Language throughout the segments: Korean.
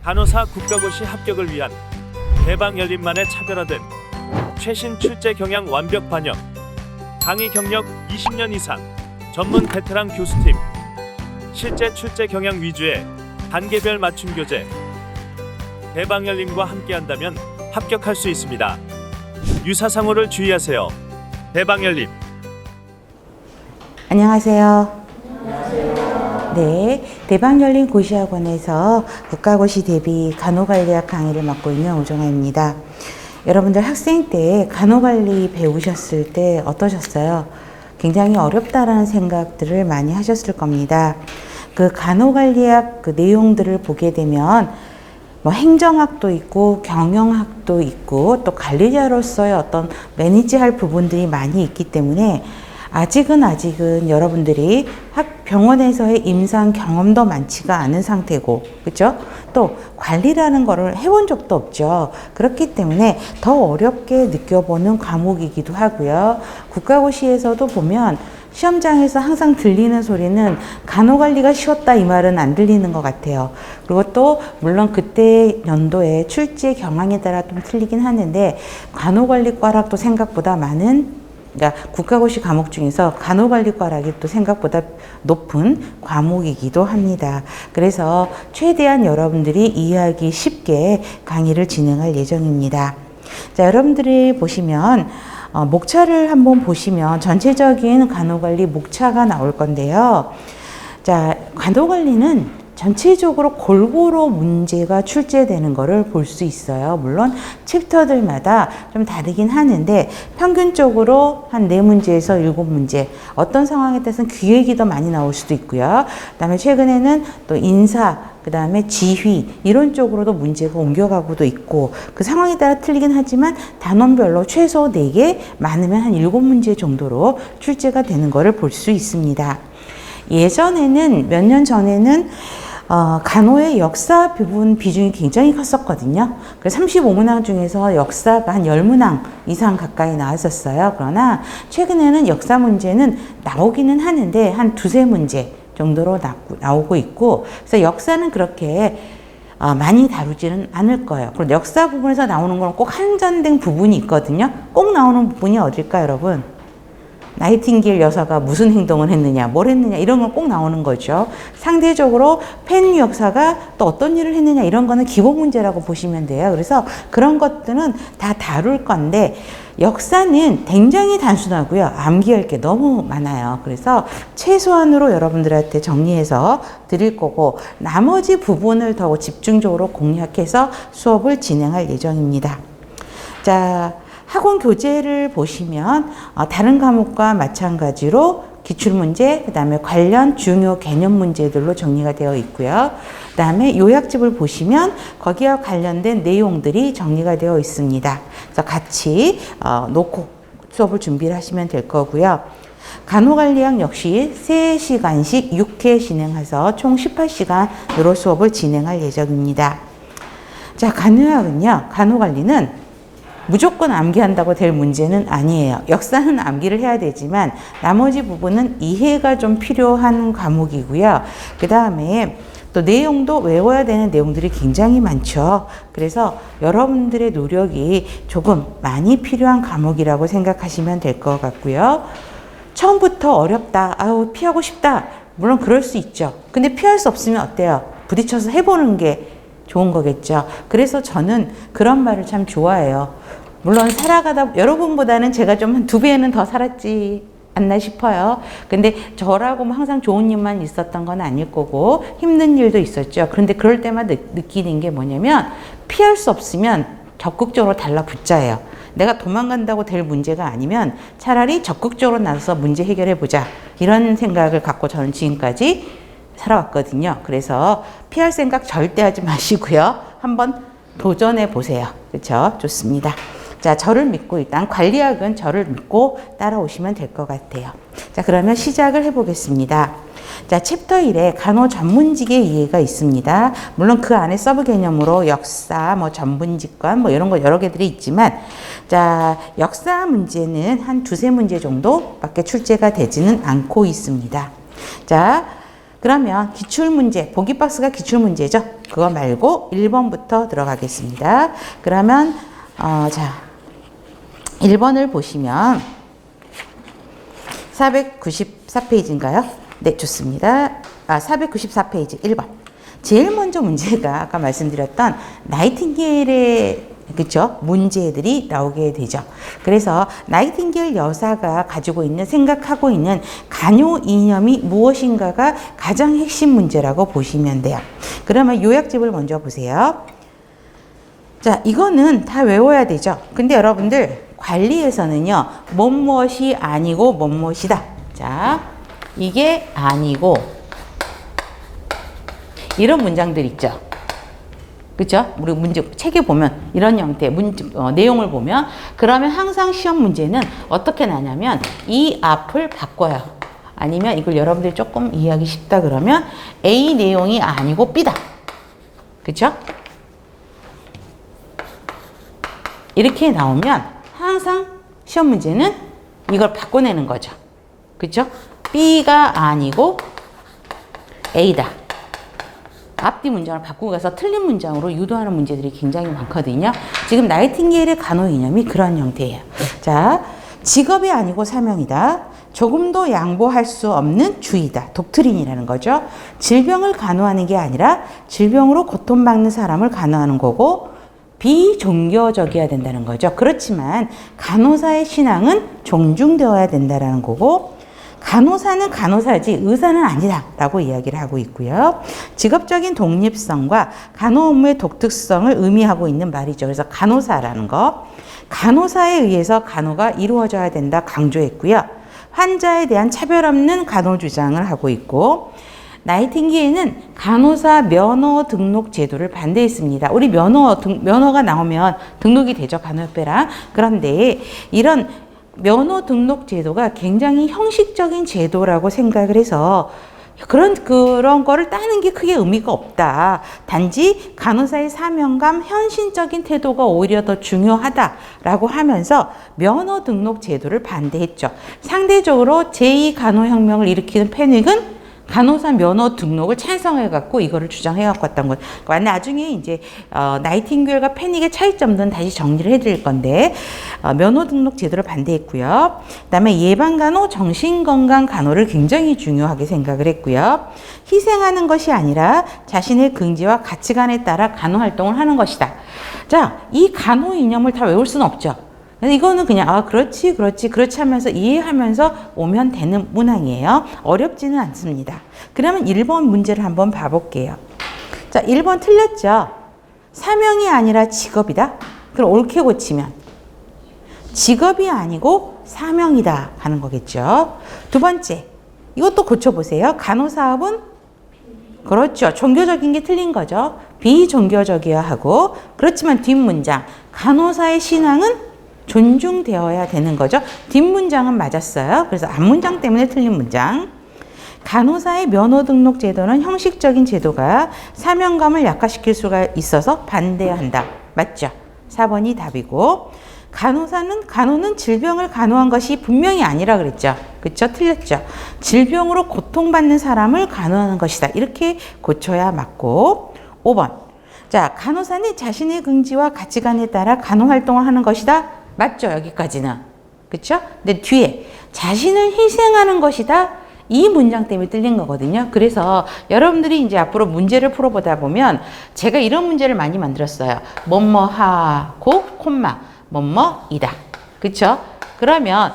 간호사 국가고시 합격을 위한 대방열림만의 차별화된 최신 출제 경향 완벽 반영, 강의 경력 20년 이상 전문 베테랑 교수팀, 실제 출제 경향 위주의 단계별 맞춤 교재. 대방열림과 함께한다면 합격할 수 있습니다. 유사상호를 주의하세요. 대방열림. 안녕하세요. 네, 대방열림 고시학원에서 국가고시 대비 간호관리학 강의를 맡고 있는 오정아입니다. 여러분들 학생 때 간호관리 배우셨을 때 어떠셨어요? 굉장히 어렵다라는 생각들을 많이 하셨을 겁니다. 그 간호관리학 그 내용들을 보게 되면 뭐 행정학도 있고 경영학도 있고 또 관리자로서의 어떤 매니지할 부분들이 많이 있기 때문에 아직은 여러분들이 병원에서의 임상 경험도 많지가 않은 상태고, 그렇죠? 또 관리라는 거를 해본 적도 없죠. 그렇기 때문에 더 어렵게 느껴보는 과목이기도 하고요. 국가고시에서도 보면 시험장에서 항상 들리는 소리는 간호관리가 쉬웠다 이 말은 안 들리는 것 같아요. 그리고 또 물론 그때 연도에 출제 경향에 따라 좀 틀리긴 하는데 간호관리과락도 생각보다 많은, 그러니까 국가고시 과목 중에서 간호관리과락이 또 생각보다 높은 과목이기도 합니다. 그래서 최대한 여러분들이 이해하기 쉽게 강의를 진행할 예정입니다. 자, 여러분들이 보시면 목차를 한번 보시면 전체적인 간호관리 목차가 나올 건데요. 자, 간호관리는 전체적으로 골고루 문제가 출제되는 것을 볼 수 있어요. 물론 챕터들마다 좀 다르긴 하는데 평균적으로 한 4문제에서 7문제, 어떤 상황에 따라서는 기획이 더 많이 나올 수도 있고요. 그 다음에 최근에는 또 인사, 그 다음에 지휘 이런 쪽으로도 문제가 옮겨가고도 있고 그 상황에 따라 틀리긴 하지만 단원별로 최소 4개, 많으면 한 7문제 정도로 출제가 되는 것을 볼 수 있습니다. 예전에는 몇 년 전에는 간호의 역사 부분 비중이 굉장히 컸었거든요. 그래서 35문항 중에서 역사가 한 10문항 이상 가까이 나왔었어요. 그러나 최근에는 역사 문제는 나오기는 하는데 한 2-3문제 정도로 나오고 있고, 그래서 역사는 그렇게 많이 다루지는 않을 거예요. 그리고 역사 부분에서 나오는 건 꼭 한정된 부분이 있거든요. 꼭 나오는 부분이 어딜까요, 여러분? 나이팅게일 여사가 무슨 행동을 했느냐, 뭘 했느냐 이런 건 꼭 나오는 거죠. 상대적으로 펜 여사가 또 어떤 일을 했느냐 이런 거는 기본 문제라고 보시면 돼요. 그래서 그런 것들은 다 다룰 건데 역사는 굉장히 단순하고요. 암기할 게 너무 많아요. 그래서 최소한으로 여러분들한테 정리해서 드릴 거고 나머지 부분을 더 집중적으로 공략해서 수업을 진행할 예정입니다. 자, 학원 교재를 보시면 다른 과목과 마찬가지로 기출문제, 그 다음에 관련 중요 개념 문제들로 정리가 되어 있고요. 그 다음에 요약집을 보시면 거기와 관련된 내용들이 정리가 되어 있습니다. 그래서 같이 놓고 수업을 준비를 하시면 될 거고요. 간호관리학 역시 3시간씩 6회 진행해서 총 18시간으로 수업을 진행할 예정입니다. 자, 간호관리는 무조건 암기한다고 될 문제는 아니에요. 역사는 암기를 해야 되지만 나머지 부분은 이해가 좀 필요한 과목이고요. 그 다음에 또 내용도 외워야 되는 내용들이 굉장히 많죠. 그래서 여러분들의 노력이 조금 많이 필요한 과목이라고 생각하시면 될 것 같고요. 처음부터 어렵다, 피하고 싶다, 물론 그럴 수 있죠. 근데 피할 수 없으면 어때요? 부딪혀서 해보는 게 좋은 거겠죠. 그래서 저는 그런 말을 참 좋아해요. 물론 살아가다 여러분보다는 제가 좀 한 2배는 더 살았지 않나 싶어요. 근데 저라고 항상 좋은 일만 있었던 건 아닐 거고 힘든 일도 있었죠. 그런데 그럴 때마다 느끼는 게 뭐냐면 피할 수 없으면 적극적으로 달라붙자예요. 내가 도망간다고 될 문제가 아니면 차라리 적극적으로 나서서 문제 해결해 보자, 이런 생각을 갖고 저는 지금까지 살아왔거든요. 그래서 피할 생각 절대 하지 마시고요. 한번 도전해 보세요. 그렇죠? 좋습니다. 자, 저를 믿고 일단 관리학은 저를 믿고 따라오시면 될 것 같아요. 자, 그러면 시작을 해보겠습니다. 자, 챕터 1에 간호 전문직의 이해가 있습니다. 물론 그 안에 서브 개념으로 역사, 전문직관, 이런 거 여러 개들이 있지만, 자, 역사 문제는 한 2-3문제 정도밖에 출제가 되지는 않고 있습니다. 자, 그러면 기출문제, 보기 박스가 기출문제죠. 그거 말고 1번부터 들어가겠습니다. 그러면 자 1번을 보시면 494페이지인가요? 네, 좋습니다. 494페이지 1번. 제일 먼저 문제가 아까 말씀드렸던 나이팅게일의 그쵸? 문제들이 나오게 되죠. 그래서 나이팅게일 여사가 가지고 있는 생각하고 있는 간호 이념이 무엇인가가 가장 핵심 문제라고 보시면 돼요. 그러면 요약집을 먼저 보세요. 자, 이거는 다 외워야 되죠. 근데 여러분들 관리에서는요, 무엇이 아니고 무엇이다. 자, 이게 아니고 이런 문장들 있죠. 그죠? 우리 문제 책에 보면 이런 형태의 내용을 보면 그러면 항상 시험 문제는 어떻게 나냐면 이 앞을 바꿔요. 아니면 이걸 여러분들이 조금 이해하기 쉽다 그러면 A 내용이 아니고 B다. 그죠? 이렇게 나오면 항상 시험 문제는 이걸 바꿔내는 거죠. 그죠? B가 아니고 A다. 앞뒤 문장을 바꾸고 가서 틀린 문장으로 유도하는 문제들이 굉장히 많거든요. 지금 나이팅게일의 간호 이념이 그런 형태예요. 자, 직업이 아니고 사명이다. 조금도 양보할 수 없는 주의다. 독트린이라는 거죠. 질병을 간호하는 게 아니라 질병으로 고통받는 사람을 간호하는 거고 비종교적이어야 된다는 거죠. 그렇지만 간호사의 신앙은 존중되어야 된다는 거고 간호사는 간호사지 의사는 아니다 라고 이야기를 하고 있고요. 직업적인 독립성과 간호 업무의 독특성을 의미하고 있는 말이죠. 그래서 간호사라는 거, 간호사에 의해서 간호가 이루어져야 된다 강조했고요. 환자에 대한 차별 없는 간호 주장을 하고 있고 나이팅게일은 간호사 면허 등록 제도를 반대했습니다. 우리 면허가 나오면 등록이 되죠. 간호협회랑. 그런데 이런 면허 등록 제도가 굉장히 형식적인 제도라고 생각을 해서 그런 거를 따는 게 크게 의미가 없다. 단지 간호사의 사명감, 헌신적인 태도가 오히려 더 중요하다라고 하면서 면허 등록 제도를 반대했죠. 상대적으로 제2간호혁명을 일으키는 패닉은 간호사 면허 등록을 찬성해갖고 이거를 주장해갖고 왔던 것. 나중에 이제 나이팅게일과 패닉의 차이점들은 다시 정리를 해드릴 건데 면허 등록 제도를 반대했고요. 그다음에 예방간호, 정신건강간호를 굉장히 중요하게 생각을 했고요. 희생하는 것이 아니라 자신의 긍지와 가치관에 따라 간호활동을 하는 것이다. 자, 이 간호 이념을 다 외울 수는 없죠. 이거는 그냥 그렇지 하면서 이해하면서 오면 되는 문항이에요. 어렵지는 않습니다. 그러면 1번 문제를 한번 봐볼게요. 자, 1번 틀렸죠? 사명이 아니라 직업이다. 그럼 옳게 고치면 직업이 아니고 사명이다 하는 거겠죠. 두 번째, 이것도 고쳐보세요. 간호사업은 그렇죠. 종교적인 게 틀린 거죠. 비종교적이어야 하고 그렇지만 뒷문장 간호사의 신앙은 존중되어야 되는 거죠. 뒷문장은 맞았어요. 그래서 앞문장 때문에 틀린 문장. 간호사의 면허 등록 제도는 형식적인 제도가 사명감을 약화시킬 수가 있어서 반대한다. 맞죠? 4번이 답이고 간호는 질병을 간호한 것이 분명히 아니라 그랬죠. 그렇죠? 틀렸죠. 질병으로 고통받는 사람을 간호하는 것이다. 이렇게 고쳐야 맞고 5번. 자, 간호사는 자신의 긍지와 가치관에 따라 간호 활동을 하는 것이다. 맞죠? 여기까지는. 그쵸? 근데 뒤에 자신을 희생하는 것이다. 이 문장 때문에 틀린 거거든요. 그래서 여러분들이 이제 앞으로 문제를 풀어보다 보면 제가 이런 문제를 많이 만들었어요. 뭐뭐하고 콤마 뭐뭐이다. 그쵸? 그러면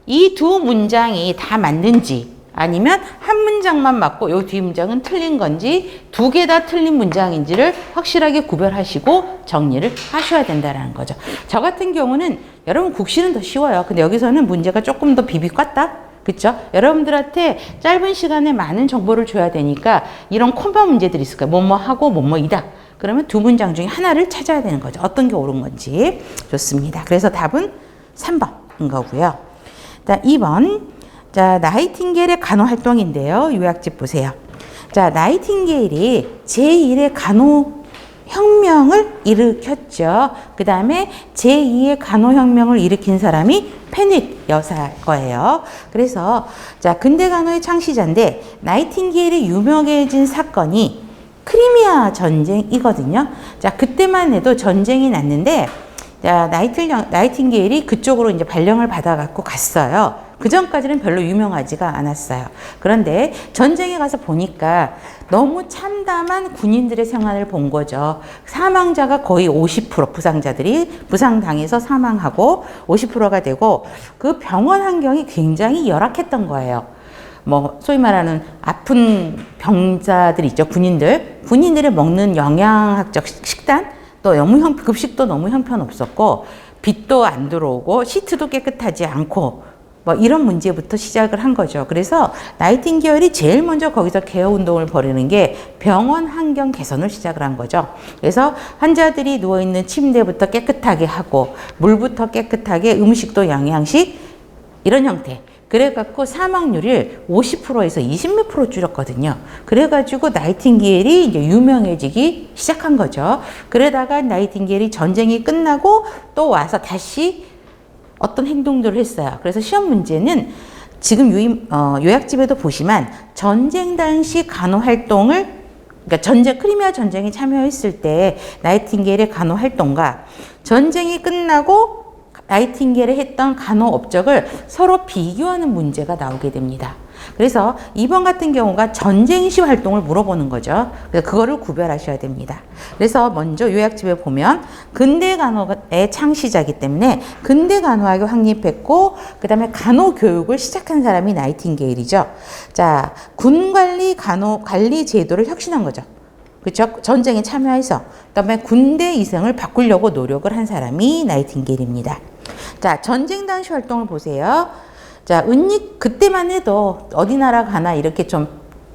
이 두 문장이 다 맞는지 아니면 한 문장만 맞고 요 뒤 문장은 틀린 건지 두 개 다 틀린 문장인지를 확실하게 구별하시고 정리를 하셔야 된다는 거죠. 저 같은 경우는 여러분 국시는 더 쉬워요. 근데 여기서는 문제가 조금 더 비비 깠다. 그쵸? 여러분들한테 짧은 시간에 많은 정보를 줘야 되니까 이런 콤마 문제들이 있을 거예요. 뭐뭐하고 뭐뭐이다. 그러면 두 문장 중에 하나를 찾아야 되는 거죠. 어떤 게 옳은 건지. 좋습니다. 그래서 답은 3번인 거고요. 자, 2번. 자, 나이팅게일의 간호 활동인데요. 요약집 보세요. 자, 나이팅게일이 제1의 간호 혁명을 일으켰죠. 그 다음에 제2의 간호혁명을 일으킨 사람이 페닛 여사일 거예요. 그래서 자, 근대 간호의 창시자인데 나이팅게일이 유명해진 사건이 크리미아 전쟁이거든요. 자, 그때만 해도 전쟁이 났는데 자, 나이팅게일이 그쪽으로 이제 발령을 받아갖고 갔어요. 그 전까지는 별로 유명하지가 않았어요. 그런데 전쟁에 가서 보니까 너무 참담한 군인들의 생활을 본 거죠. 사망자가 거의 50%, 부상자들이 부상당해서 사망하고 50%가 되고 그 병원 환경이 굉장히 열악했던 거예요. 뭐 소위 말하는 아픈 병자들 있죠. 군인들이 먹는 영양학적 식단 또 너무 급식도 너무 형편없었고 빛도 안 들어오고 시트도 깨끗하지 않고 뭐 이런 문제부터 시작을 한 거죠. 그래서 나이팅게일이 제일 먼저 거기서 개혁 운동을 벌이는 게 병원 환경 개선을 시작을 한 거죠. 그래서 환자들이 누워 있는 침대부터 깨끗하게 하고 물부터 깨끗하게 음식도 영양식 이런 형태. 그래갖고 사망률을 50%에서 20몇 프로 줄였거든요. 그래가지고 나이팅게일이 이제 유명해지기 시작한 거죠. 그러다가 나이팅게일이 전쟁이 끝나고 또 와서 다시 어떤 행동들을 했어요. 그래서 시험 문제는 지금 요약집에도 보시면 전쟁 당시 간호 활동을 그러니까 크리미아 전쟁에 참여했을 때 나이팅게일의 간호 활동과 전쟁이 끝나고 나이팅게일이 했던 간호 업적을 서로 비교하는 문제가 나오게 됩니다. 그래서 이번 같은 경우가 전쟁 시 활동을 물어보는 거죠. 그래서 그거를 구별하셔야 됩니다. 그래서 먼저 요약집에 보면 근대 간호의 창시자이기 때문에 근대 간호학을 확립했고 그 다음에 간호 교육을 시작한 사람이 나이팅게일이죠. 자, 군 관리 간호 관리 제도를 혁신한 거죠. 그렇죠? 전쟁에 참여해서 그다음에 군대 위생을 바꾸려고 노력을 한 사람이 나이팅게일입니다. 자, 전쟁 당시 활동을 보세요. 자, 그때만 해도 어디 나라 가나 이렇게 좀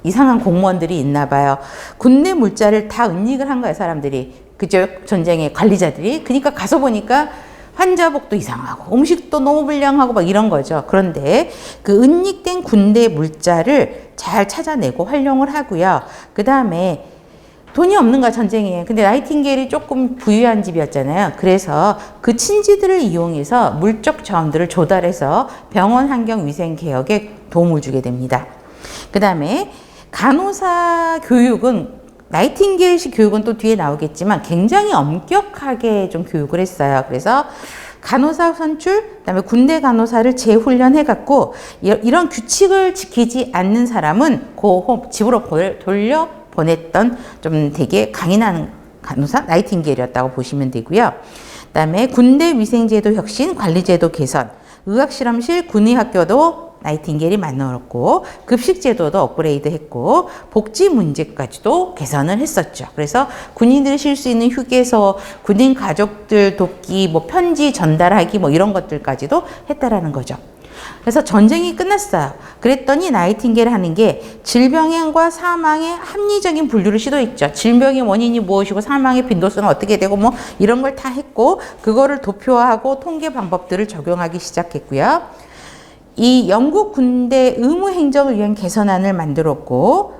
이상한 공무원들이 있나 봐요. 군대 물자를 다 은닉을 한 거예요, 사람들이. 그죠? 전쟁의 관리자들이. 그러니까 가서 보니까 환자복도 이상하고 음식도 너무 불량하고 막 이런 거죠. 그런데 그 은닉된 군대 물자를 잘 찾아내고 활용을 하고요. 그 다음에 돈이 없는 거야, 전쟁에. 근데 나이팅게일이 조금 부유한 집이었잖아요. 그래서 그 친지들을 이용해서 물적 자원들을 조달해서 병원 환경 위생 개혁에 도움을 주게 됩니다. 그 다음에 간호사 교육은 나이팅게일식 교육은 또 뒤에 나오겠지만 굉장히 엄격하게 좀 교육을 했어요. 그래서 간호사 선출, 그다음에 군대 간호사를 재훈련해갖고 이런 규칙을 지키지 않는 사람은 집으로 돌려 보냈던 좀 되게 강인한 간호사 나이팅게일이었다고 보시면 되고요. 그다음에 군대 위생제도 혁신, 관리제도 개선, 의학실험실, 군의학교도 나이팅게일이 만들었고 급식제도도 업그레이드했고 복지 문제까지도 개선을 했었죠. 그래서 군인들이 쉴 수 있는 휴게소, 군인 가족들 돕기, 뭐 편지 전달하기 뭐 이런 것들까지도 했다라는 거죠. 그래서 전쟁이 끝났어요. 그랬더니 나이팅게일이 하는 게 질병과 사망의 합리적인 분류를 시도했죠. 질병의 원인이 무엇이고 사망의 빈도수는 어떻게 되고 뭐 이런 걸 다 했고 그거를 도표화하고 통계 방법들을 적용하기 시작했고요. 이 영국 군대 의무 행정을 위한 개선안을 만들었고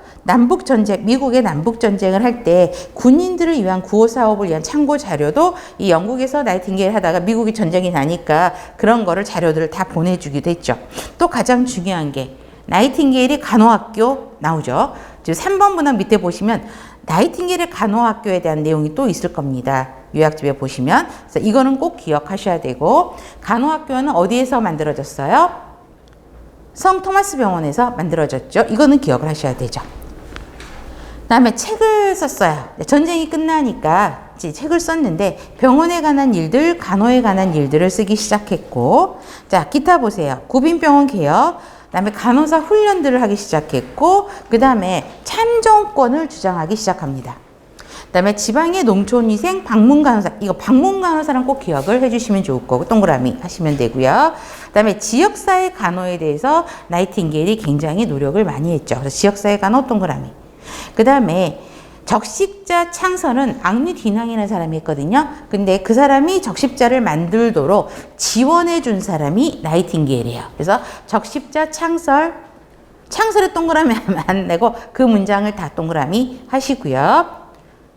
미국의 남북전쟁을 할 때 군인들을 위한 구호 사업을 위한 참고 자료도 이 영국에서 나이팅게일 하다가 미국이 전쟁이 나니까 그런 거를 자료들을 다 보내주기도 했죠. 또 가장 중요한 게 나이팅게일이 간호학교 나오죠. 지금 3번 문항 밑에 보시면 나이팅게일의 간호학교에 대한 내용이 또 있을 겁니다. 요약집에 보시면. 그래서 이거는 꼭 기억하셔야 되고 간호학교는 어디에서 만들어졌어요? 성 토마스 병원에서 만들어졌죠. 이거는 기억을 하셔야 되죠. 그다음에 책을 썼어요. 전쟁이 끝나니까 책을 썼는데 병원에 관한 일들, 간호에 관한 일들을 쓰기 시작했고 자, 기타 보세요. 구빈병원 개혁, 그다음에 간호사 훈련들을 하기 시작했고 그다음에 참정권을 주장하기 시작합니다. 그다음에 지방의 농촌위생 방문간호사, 이거 방문간호사랑 꼭 기억을 해주시면 좋을 거고 동그라미 하시면 되고요. 그다음에 지역사회 간호에 대해서 나이팅게일이 굉장히 노력을 많이 했죠. 그래서 지역사회 간호 동그라미. 그 다음에 적십자 창설은 앙리 딘항이라는 사람이 했거든요. 근데 그 사람이 적십자를 만들도록 지원해 준 사람이 나이팅게일이에요. 그래서 적십자 창설에 동그라미 안 내고 그 문장을 다 동그라미 하시고요.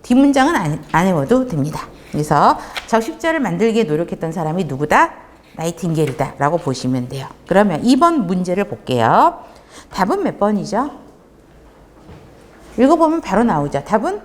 뒷문장은 안 외워도 됩니다. 그래서 적십자를 만들기에 노력했던 사람이 누구다? 나이팅게일이다 라고 보시면 돼요. 그러면 2번 문제를 볼게요. 답은 몇 번이죠? 읽어보면 바로 나오죠. 답은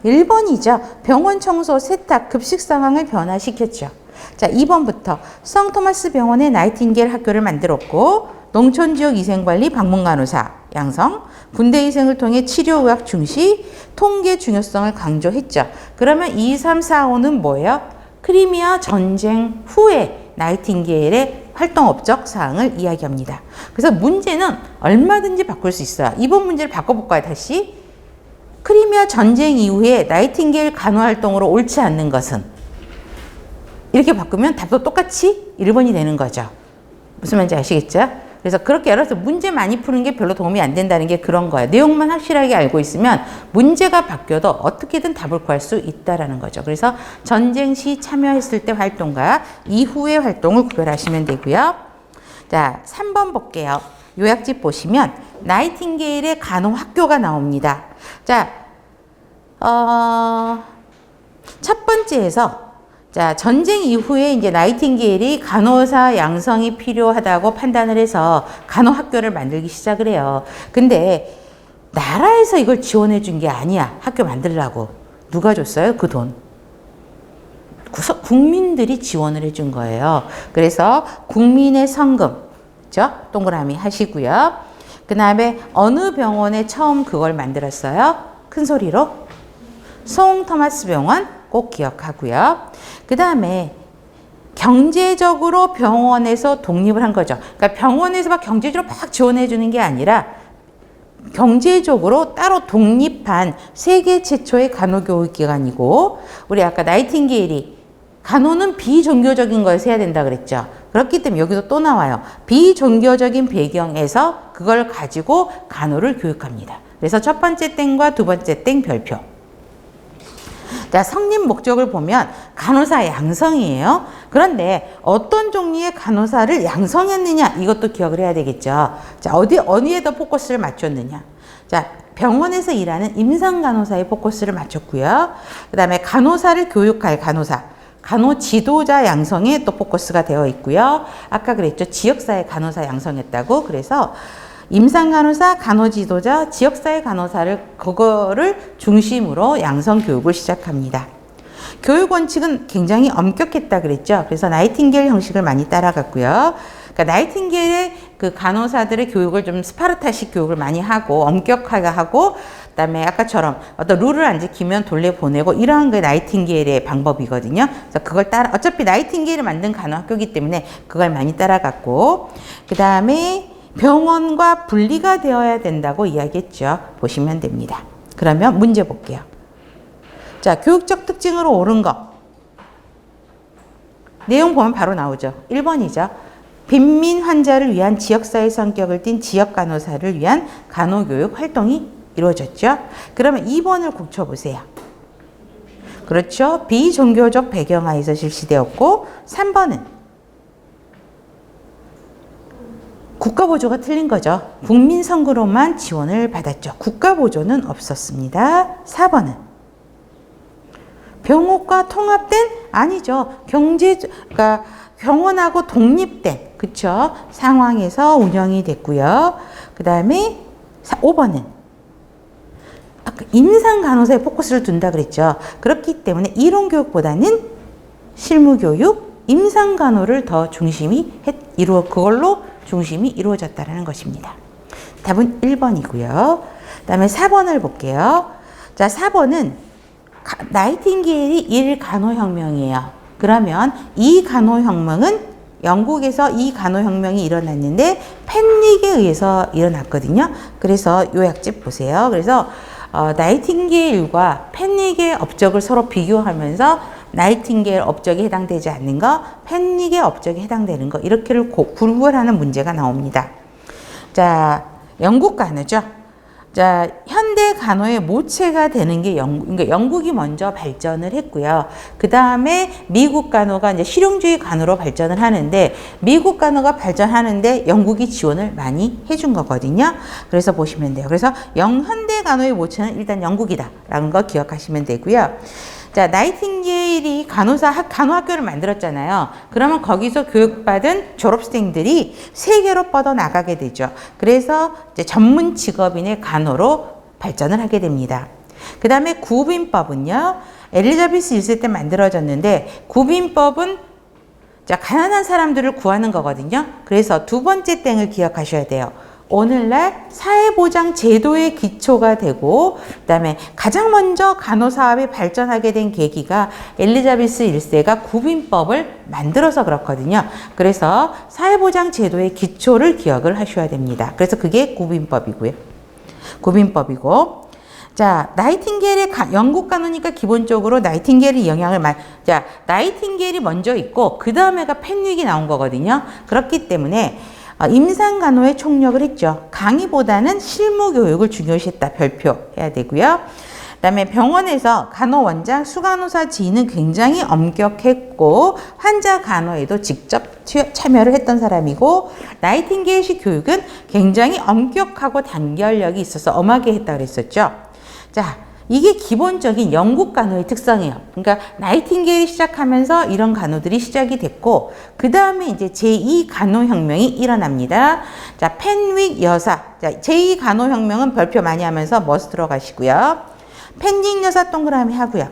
1번이죠. 병원 청소, 세탁, 급식 상황을 변화시켰죠. 자, 2번부터 성토마스 병원에 나이팅게일 학교를 만들었고 농촌지역 위생관리 방문간호사 양성, 군대 위생을 통해 치료의학 중시, 통계 중요성을 강조했죠. 그러면 2, 3, 4, 5는 뭐예요? 크리미아 전쟁 후에 나이팅게일의 활동 업적 사항을 이야기합니다. 그래서 문제는 얼마든지 바꿀 수 있어요. 이번 문제를 바꿔볼까요? 다시. 크리미아 전쟁 이후에 나이팅게일 간호 활동으로 옳지 않는 것은 이렇게 바꾸면 답도 똑같이 1번이 되는 거죠. 무슨 말인지 아시겠죠? 그래서 그렇게 알아서 문제 많이 푸는 게 별로 도움이 안 된다는 게 그런 거예요. 내용만 확실하게 알고 있으면 문제가 바뀌어도 어떻게든 답을 구할 수 있다라는 거죠. 그래서 전쟁 시 참여했을 때 활동과 이후의 활동을 구별하시면 되고요. 자, 3번 볼게요. 요약집 보시면 나이팅게일의 간호학교가 나옵니다. 자, 첫 번째에서 자, 전쟁 이후에 이제 나이팅게일이 간호사 양성이 필요하다고 판단을 해서 간호학교를 만들기 시작을 해요. 근데 나라에서 이걸 지원해 준 게 아니야. 학교 만들라고. 누가 줬어요? 그 돈. 국민들이 지원을 해 준 거예요. 그래서 국민의 성금, 그죠? 동그라미 하시고요. 그 다음에 어느 병원에 처음 그걸 만들었어요? 큰 소리로. 송 토마스 병원 꼭 기억하고요. 그 다음에 경제적으로 병원에서 독립을 한 거죠. 그러니까 병원에서 막 경제적으로 막 지원해 주는 게 아니라 경제적으로 따로 독립한 세계 최초의 간호교육기관이고, 우리 아까 나이팅게일이 간호는 비종교적인 거에서 해야 된다 그랬죠. 그렇기 때문에 여기도 또 나와요. 비종교적인 배경에서 그걸 가지고 간호를 교육합니다. 그래서 첫 번째 땡과 두 번째 땡 별표. 자, 성립 목적을 보면 간호사 양성이에요. 그런데 어떤 종류의 간호사를 양성했느냐, 이것도 기억을 해야 되겠죠. 자, 어디에다 포커스를 맞췄느냐. 자, 병원에서 일하는 임상 간호사에 포커스를 맞췄고요. 그 다음에 간호사를 교육할 간호사, 간호 지도자 양성에 또 포커스가 되어 있고요. 아까 그랬죠. 지역사회 간호사 양성했다고. 그래서 임상 간호사, 간호 지도자, 지역사회 간호사를 그거를 중심으로 양성 교육을 시작합니다. 교육 원칙은 굉장히 엄격했다 그랬죠. 그래서 나이팅게일 형식을 많이 따라갔고요. 그러니까 나이팅게일의 그 간호사들의 교육을 좀 스파르타식 교육을 많이 하고 엄격하게 하고, 그다음에 아까처럼 어떤 룰을 안 지키면 돌려보내고, 이러한 게 나이팅게일의 방법이거든요. 그래서 그걸 따라, 어차피 나이팅게일을 만든 간호학교이기 때문에 그걸 많이 따라갔고, 그다음에 병원과 분리가 되어야 된다고 이야기했죠. 보시면 됩니다. 그러면 문제 볼게요. 자, 교육적 특징으로 옳은 거. 내용 보면 바로 나오죠. 1번이죠. 빈민 환자를 위한 지역사회 성격을 띤 지역 간호사를 위한 간호교육 활동이 이루어졌죠. 그러면 2번을 고쳐보세요. 그렇죠. 비종교적 배경하에서 실시되었고, 3번은 국가보조가 틀린 거죠. 국민 선거로만 지원을 받았죠. 국가보조는 없었습니다. 4번은 병원과 통합된? 아니죠. 그러니까 병원하고 독립된, 그쵸? 상황에서 운영이 됐고요. 그 다음에 5번은 아까 임상 간호사에 포커스를 둔다 그랬죠. 그렇기 때문에 이론 교육보다는 실무 교육, 임상 간호를 더 그걸로 중심이 이루어졌다는 것입니다. 답은 1번이고요. 그 다음에 4번을 볼게요. 자, 4번은 나이팅게일이 1간호혁명이에요. 그러면 이 간호혁명은 영국에서 이 간호혁명이 일어났는데 펜릭에 의해서 일어났거든요. 그래서 요약집 보세요. 그래서 나이팅게일과 펜릭의 업적을 서로 비교하면서 나이팅게일 업적에 해당되지 않는 거, 펜릭의 업적에 해당되는 거, 이렇게를 구분하는 문제가 나옵니다. 자, 영국 간호죠. 자, 현대 간호의 모체가 되는 게 그러니까 영국이 먼저 발전을 했고요. 그 다음에 미국 간호가 이제 실용주의 간호로 발전을 하는데, 미국 간호가 발전하는데 영국이 지원을 많이 해준 거거든요. 그래서 보시면 돼요. 그래서 현대 간호의 모체는 일단 영국이다라는 거 기억하시면 되고요. 자, 나이팅게일이 간호학교를 만들었잖아요. 그러면 거기서 교육받은 졸업생들이 세계로 뻗어나가게 되죠. 그래서 이제 전문 직업인의 간호로 발전을 하게 됩니다. 그 다음에 구빈법은요, 엘리자베스 1세 때 만들어졌는데, 구빈법은 자, 가난한 사람들을 구하는 거거든요. 그래서 두 번째 땡을 기억하셔야 돼요. 오늘날 사회보장 제도의 기초가 되고, 그 다음에 가장 먼저 간호사업이 발전하게 된 계기가 엘리자베스 1세가 구빈법을 만들어서 그렇거든요. 그래서 사회보장 제도의 기초를 기억을 하셔야 됩니다. 그래서 그게 구빈법이고요. 구빈법이고, 자, 나이팅게일의 영국 간호니까 기본적으로 나이팅게일의 영향을 자, 나이팅게일이 먼저 있고 그 다음에가 펜윅이 나온 거거든요. 그렇기 때문에 임상 간호에 총력을 했죠. 강의보다는 실무 교육을 중요시했다. 별표해야 되고요. 그다음에 병원에서 간호원장, 수간호사 지휘는 굉장히 엄격했고 환자 간호에도 직접 참여를 했던 사람이고, 나이팅게일식 교육은 굉장히 엄격하고 단결력이 있어서 엄하게 했다 그랬었죠. 자, 이게 기본적인 영국 간호의 특성이에요. 그러니까 나이팅게일이 시작하면서 이런 간호들이 시작이 됐고, 그 다음에 이제 제2 간호혁명이 일어납니다. 자, 펜윅 여사. 자, 제2 간호혁명은 별표 많이 하면서 머스 들어가시고요. 펜윅 여사 동그라미 하고요.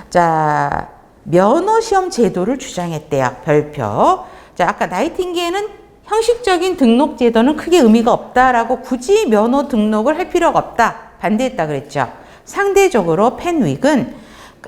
자, 면허시험 제도를 주장했대요. 별표. 자, 아까 나이팅게일은 형식적인 등록 제도는 크게 의미가 없다라고 굳이 면허 등록을 할 필요가 없다. 반대했다 그랬죠. 상대적으로 펜윅은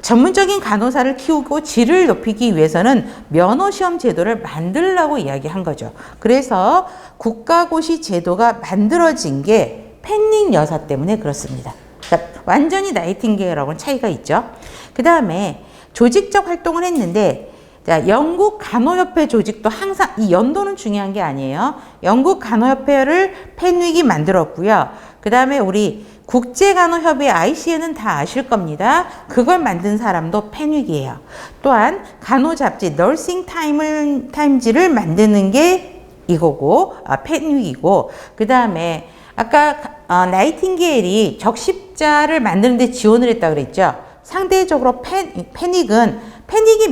전문적인 간호사를 키우고 질을 높이기 위해서는 면허시험 제도를 만들라고 이야기한 거죠. 그래서 국가고시 제도가 만들어진 게 펜윅 여사 때문에 그렇습니다. 그러니까 완전히 나이팅게일하고는 차이가 있죠. 그 다음에 조직적 활동을 했는데, 자, 영국 간호협회 조직도 항상 이 연도는 중요한 게 아니에요. 영국 간호협회를 펜윅이 만들었고요. 그 다음에 우리 국제간호협회 ICN은 다 아실 겁니다. 그걸 만든 사람도 펜윅이에요. 또한 간호잡지 너싱 타임즈를 만드는 게 이거고, 펜윅이고, 그 다음에 아까 나이팅게일이 적십자를 만드는데 지원을 했다 그랬죠. 상대적으로 펜윅이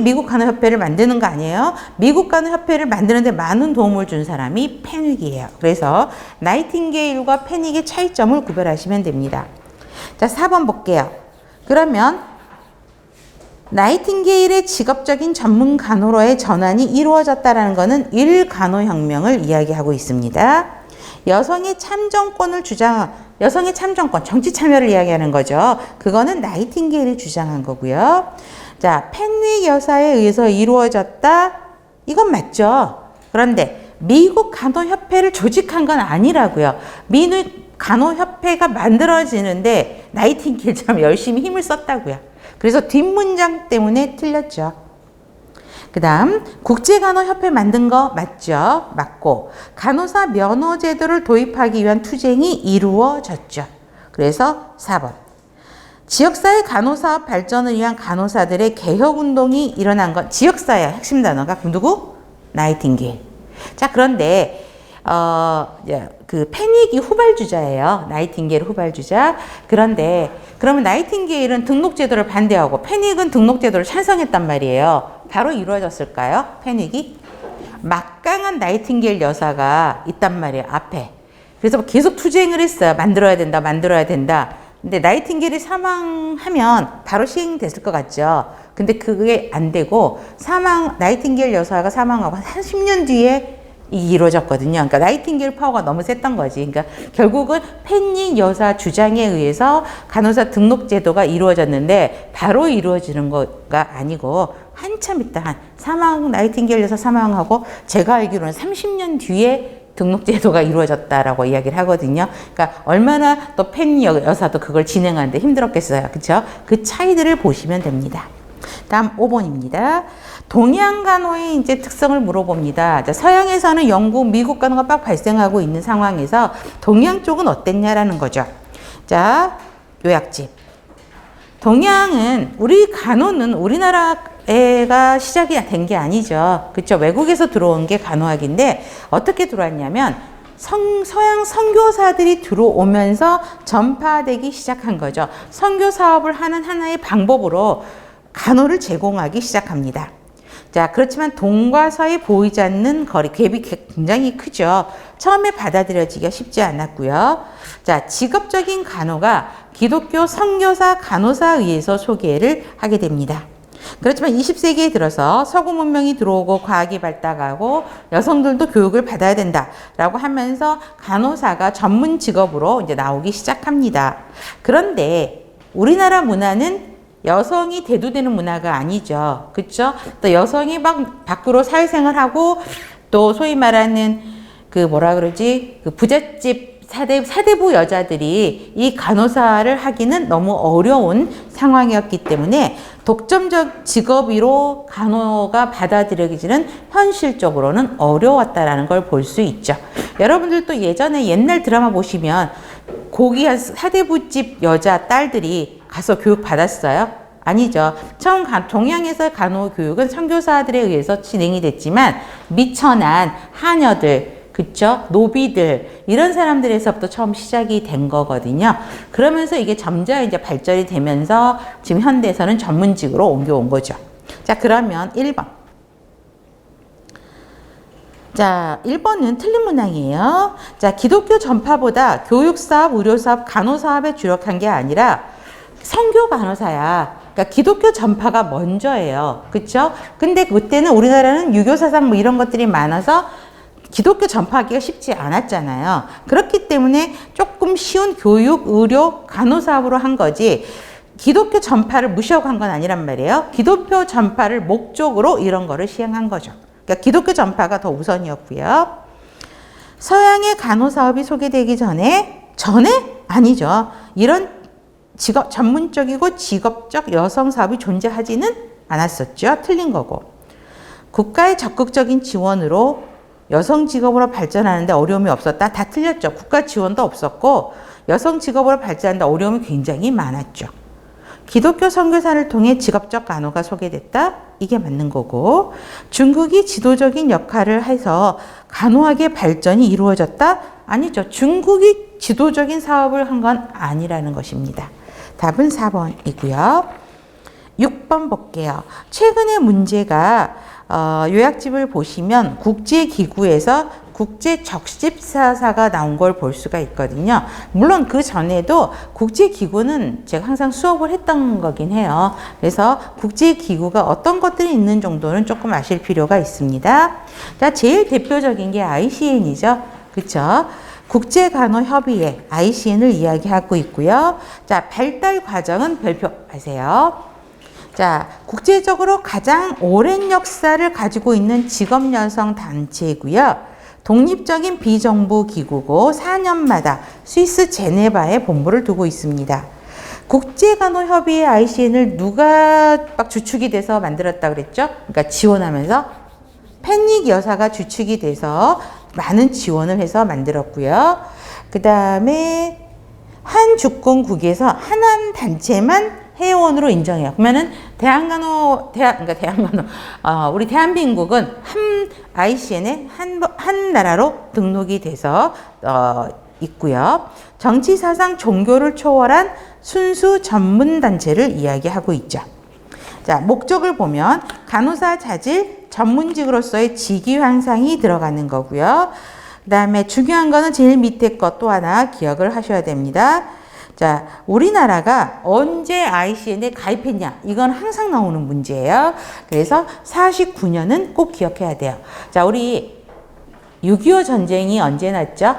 미국 간호협회를 만드는 거 아니에요. 미국 간호협회를 만드는데 많은 도움을 준 사람이 펜윅이에요. 그래서 나이팅게일과 펜윅의 차이점을 구별하시면 됩니다. 자, 4번 볼게요. 그러면 나이팅게일의 직업적인 전문 간호로의 전환이 이루어졌다는 것은 1간호혁명을 이야기하고 있습니다. 여성의 참정권, 정치 참여를 이야기하는 거죠. 그거는 나이팅게일이 주장한 거고요. 자, 펜윅 여사에 의해서 이루어졌다. 이건 맞죠. 그런데 미국 간호협회를 조직한 건 아니라고요. 미국 간호협회가 만들어지는데 나이팅게일처럼 열심히 힘을 썼다고요. 그래서 뒷문장 때문에 틀렸죠. 그 다음 국제간호협회 만든 거 맞죠? 맞고, 간호사 면허 제도를 도입하기 위한 투쟁이 이루어졌죠. 그래서 4번. 지역사회 간호사업 발전을 위한 간호사들의 개혁운동이 일어난 건 지역사회 핵심 단어가 누구? 나이팅게일. 자, 그런데 그 펜윅이 후발주자예요. 나이팅게일 후발주자. 그런데 그러면 나이팅게일은 등록제도를 반대하고 펜윅은 등록제도를 찬성했단 말이에요. 바로 이루어졌을까요? 펜윅이? 막강한 나이팅게일 여사가 있단 말이에요. 앞에. 그래서 계속 투쟁을 했어요. 만들어야 된다. 근데 나이팅게일이 사망하면 바로 시행됐을 것 같죠. 근데 그게 안 되고 나이팅게일 여사가 사망하고 한 30년 뒤에 이루어졌거든요. 그러니까 나이팅게일 파워가 너무 셌던 거지. 그러니까 결국은 펜윅 여사 주장에 의해서 간호사 등록 제도가 이루어졌는데 바로 이루어지는 거가 아니고 한참 있다. 나이팅게일 여사 사망하고 제가 알기로는 30년 뒤에 등록 제도가 이루어졌다라고 이야기를 하거든요. 그러니까 얼마나 또 펜윅 여사도 그걸 진행하는데 힘들었겠어요. 그렇죠? 그 차이들을 보시면 됩니다. 다음 5번입니다. 동양 간호의 이제 특성을 물어봅니다. 자, 서양에서는 영국, 미국 간호가 막 발생하고 있는 상황에서 동양 쪽은 어땠냐라는 거죠. 자, 요약집. 동양은 우리 간호는 우리나라가 시작이 된 게 아니죠. 그렇죠? 외국에서 들어온 게 간호학인데 어떻게 들어왔냐면 서양 선교사들이 들어오면서 전파되기 시작한 거죠. 선교 사업을 하는 하나의 방법으로 간호를 제공하기 시작합니다. 자, 그렇지만 동과 서에 보이지 않는 거리, 갭이 굉장히 크죠. 처음에 받아들여지기가 쉽지 않았고요. 자, 직업적인 간호가 기독교 선교사 간호사에 의해서 소개를 하게 됩니다. 그렇지만 20세기에 들어서 서구 문명이 들어오고 과학이 발달하고 여성들도 교육을 받아야 된다라고 하면서 간호사가 전문 직업으로 이제 나오기 시작합니다. 그런데 우리나라 문화는 여성이 대두되는 문화가 아니죠. 그렇죠? 또 여성이 막 밖으로 사회생활하고 또 소위 말하는 그 부잣집 사대부 여자들이 이 간호사를 하기는 너무 어려운 상황이었기 때문에 독점적 직업으로 간호가 받아들여지는 현실적으로는 어려웠다라는 걸 볼 수 있죠. 여러분들도 예전에 옛날 드라마 보시면 고귀한 사대부집 여자 딸들이 가서 교육 받았어요? 아니죠. 처음 동양에서 간호 교육은 선교사들에 의해서 진행이 됐지만 미천한 하녀들, 그쵸? 노비들, 이런 사람들에서부터 처음 시작이 된 거거든요. 그러면서 이게 점점 이제 발전이 되면서 지금 현대에서는 전문직으로 옮겨온 거죠. 자, 그러면 1번. 자, 1번은 틀린 문항이에요. 자, 기독교 전파보다 교육사업, 의료사업, 간호사업에 주력한 게 아니라 선교 간호사야. 그러니까 기독교 전파가 먼저예요. 그쵸? 근데 그때는 우리나라는 유교사상 뭐 이런 것들이 많아서 기독교 전파하기가 쉽지 않았잖아요. 그렇기 때문에 조금 쉬운 교육, 의료, 간호사업으로 한 거지 기독교 전파를 무시하고 한 건 아니란 말이에요. 기독교 전파를 목적으로 이런 거를 시행한 거죠. 그러니까 기독교 전파가 더 우선이었고요. 서양의 간호사업이 소개되기 전에 아니죠. 이런 직업, 전문적이고 직업적 여성 사업이 존재하지는 않았었죠. 틀린 거고. 국가의 적극적인 지원으로 여성 직업으로 발전하는데 어려움이 없었다. 다 틀렸죠. 국가 지원도 없었고 여성 직업으로 발전하는데 어려움이 굉장히 많았죠. 기독교 선교사를 통해 직업적 간호가 소개됐다. 이게 맞는 거고 중국이 지도적인 역할을 해서 간호학의 발전이 이루어졌다. 아니죠. 중국이 지도적인 사업을 한 건 아니라는 것입니다. 답은 4번이고요. 6번 볼게요. 최근의 문제가 요약집을 보시면 국제기구에서 국제적십사사가 나온 걸 볼 수가 있거든요. 물론 그 전에도 국제기구는 제가 항상 수업을 했던 거긴 해요. 그래서 국제기구가 어떤 것들이 있는 정도는 조금 아실 필요가 있습니다. 자, 제일 대표적인 게 ICN이죠. 그렇죠? 국제간호협의회 ICN을 이야기하고 있고요. 자, 발달 과정은 별표 아세요? 자, 국제적으로 가장 오랜 역사를 가지고 있는 직업여성 단체이고요. 독립적인 비정부 기구고 4년마다 스위스 제네바에 본부를 두고 있습니다. 국제간호협의회 ICN을 누가 막 주축이 돼서 만들었다 그랬죠? 그러니까 지원하면서 펜닉 여사가 주축이 돼서 많은 지원을 해서 만들었고요. 그 다음에 한 주권국에서 한 단체만 회원으로 인정해요. 그러면은 우리 대한민국은 한 ICN에 한 나라로 등록이 돼서 있고요. 정치, 사상, 종교를 초월한 순수 전문 단체를 이야기하고 있죠. 자, 목적을 보면 간호사 자질, 전문직으로서의 직위 향상이 들어가는 거고요. 그 다음에 중요한 거는 제일 밑에 것 또 하나 기억을 하셔야 됩니다. 자, 우리나라가 언제 ICN에 가입했냐? 이건 항상 나오는 문제예요. 그래서 49년은 꼭 기억해야 돼요. 자, 우리 6.25 전쟁이 언제 났죠?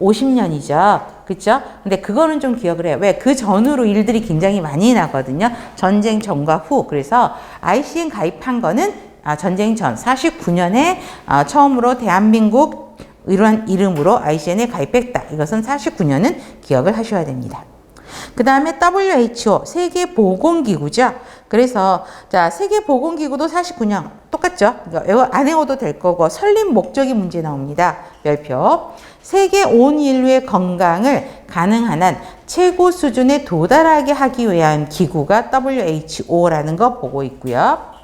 50년이죠. 그렇죠? 근데 그거는 좀 기억을 해요. 왜? 그 전후로 일들이 굉장히 많이 나거든요. 전쟁 전과 후. 그래서 ICN 가입한 거는 전쟁 전 49년에 처음으로 대한민국 이러한 이름으로 ICN에 가입했다. 이것은 49년은 기억을 하셔야 됩니다. 그 다음에 WHO, 세계보건기구죠. 그래서 자, 세계보건기구도 49년 똑같죠. 안 외워도 될 거고 설립 목적이 문제 나옵니다. 별표. 세계 온 인류의 건강을 가능한 한 최고 수준에 도달하게 하기 위한 기구가 WHO라는 거 보고 있고요.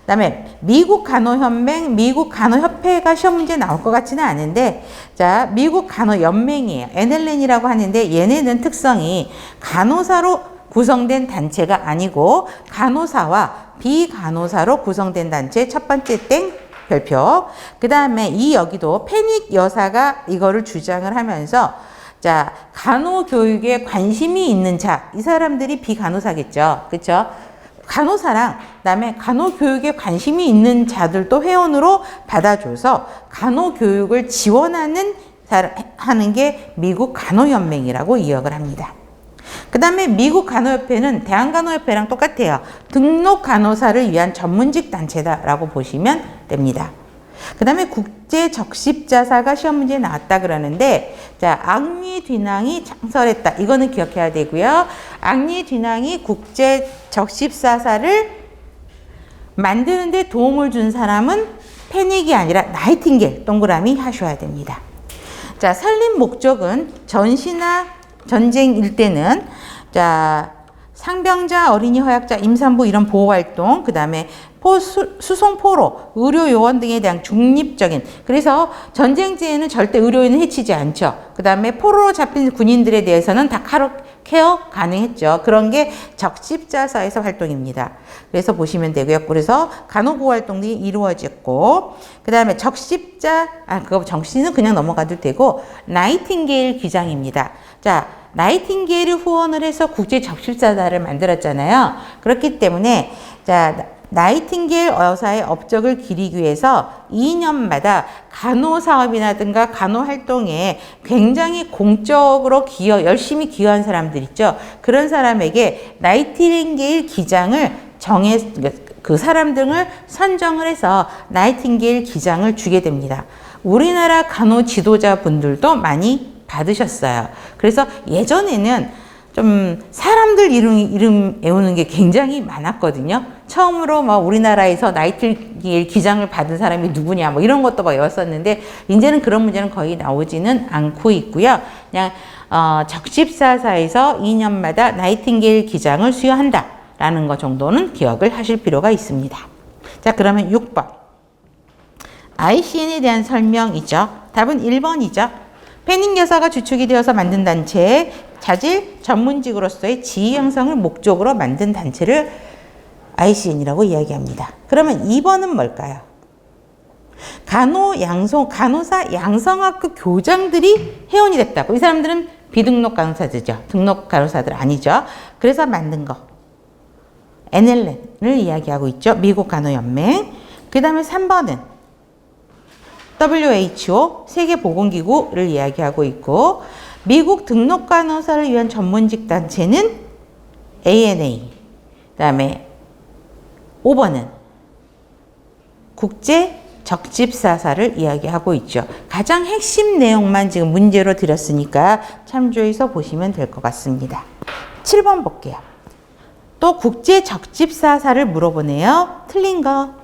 그 다음에 미국 간호연맹, 미국 간호협회가 시험 문제 나올 것 같지는 않은데, 자, 미국 간호연맹이에요. NLN이라고 하는데 얘네는 특성이 간호사로 구성된 단체가 아니고 간호사와 비간호사로 구성된 단체 첫 번째 땡 별표. 그 다음에 이 여기도 패닉 여사가 이거를 주장을 하면서 자, 간호교육에 관심이 있는 자, 이 사람들이 비간호사겠죠. 그렇죠? 간호사랑 그다음에 간호교육에 관심이 있는 자들도 회원으로 받아줘서 간호교육을 지원하는 하는 게 미국 간호연맹이라고 이역을 합니다. 그 다음에 미국 간호협회는 대한간호협회랑 똑같아요. 등록 간호사를 위한 전문직 단체다라고 보시면 됩니다. 그 다음에 국제적십자사가 시험 문제에 나왔다 그러는데, 자, 앙리 뒤낭이 창설했다. 이거는 기억해야 되고요. 앙리 뒤낭이 국제적십자사를 만드는데 도움을 준 사람은 패닉이 아니라 나이팅게일, 동그라미 하셔야 됩니다. 자, 설립 목적은 전시나 전쟁일 때는 자, 상병자, 어린이 허약자, 임산부 이런 보호활동, 그 다음에 수송포로, 의료요원 등에 대한 중립적인, 그래서 전쟁지에는 절대 의료인을 해치지 않죠. 그 다음에 포로로 잡힌 군인들에 대해서는 다 케어 가능했죠. 그런 게 적십자사에서 활동입니다. 그래서 보시면 되고요. 그래서 간호보호 활동이 이루어졌고, 그 다음에 그거 정시는 그냥 넘어가도 되고, 나이팅게일 기장입니다. 자, 나이팅게일이 후원을 해서 국제적십자사를 만들었잖아요. 그렇기 때문에, 자, 나이팅게일 여사의 업적을 기리기 위해서 2년마다 간호사업이라든가 간호활동에 굉장히 공적으로 열심히 기여한 사람들 있죠. 그런 사람에게 나이팅게일 기장을 그 사람 등을 선정을 해서 나이팅게일 기장을 주게 됩니다. 우리나라 간호 지도자분들도 많이 받으셨어요. 그래서 예전에는 좀 사람들 이름 외우는 게 굉장히 많았거든요. 처음으로 막 우리나라에서 나이팅게일 기장을 받은 사람이 누구냐 뭐 이런 것도 막 외웠었는데, 이제는 그런 문제는 거의 나오지는 않고 있고요. 그냥 적십사사에서 2년마다 나이팅게일 기장을 수여한다라는 것 정도는 기억을 하실 필요가 있습니다. 자, 그러면 6번 ICN에 대한 설명이죠. 답은 1번이죠. 패닉 여사가 주축이 되어서 만든 단체, 자질 전문직으로서의 지위 형성을 목적으로 만든 단체를 ICN이라고 이야기합니다. 그러면 2번은 뭘까요? 간호사 양성학교 교장들이 회원이 됐다고. 이 사람들은 비등록 간호사들이죠. 등록 간호사들 아니죠. 그래서 만든 거. NLN을 이야기하고 있죠. 미국 간호연맹. 그 다음에 3번은 WHO, 세계보건기구를 이야기하고 있고, 미국 등록 간호사를 위한 전문직 단체는 ANA. 그 다음에 5번은 국제적십사사를 이야기하고 있죠. 가장 핵심 내용만 지금 문제로 드렸으니까 참조해서 보시면 될 것 같습니다. 7번 볼게요. 또 국제적십사사를 물어보네요. 틀린 거.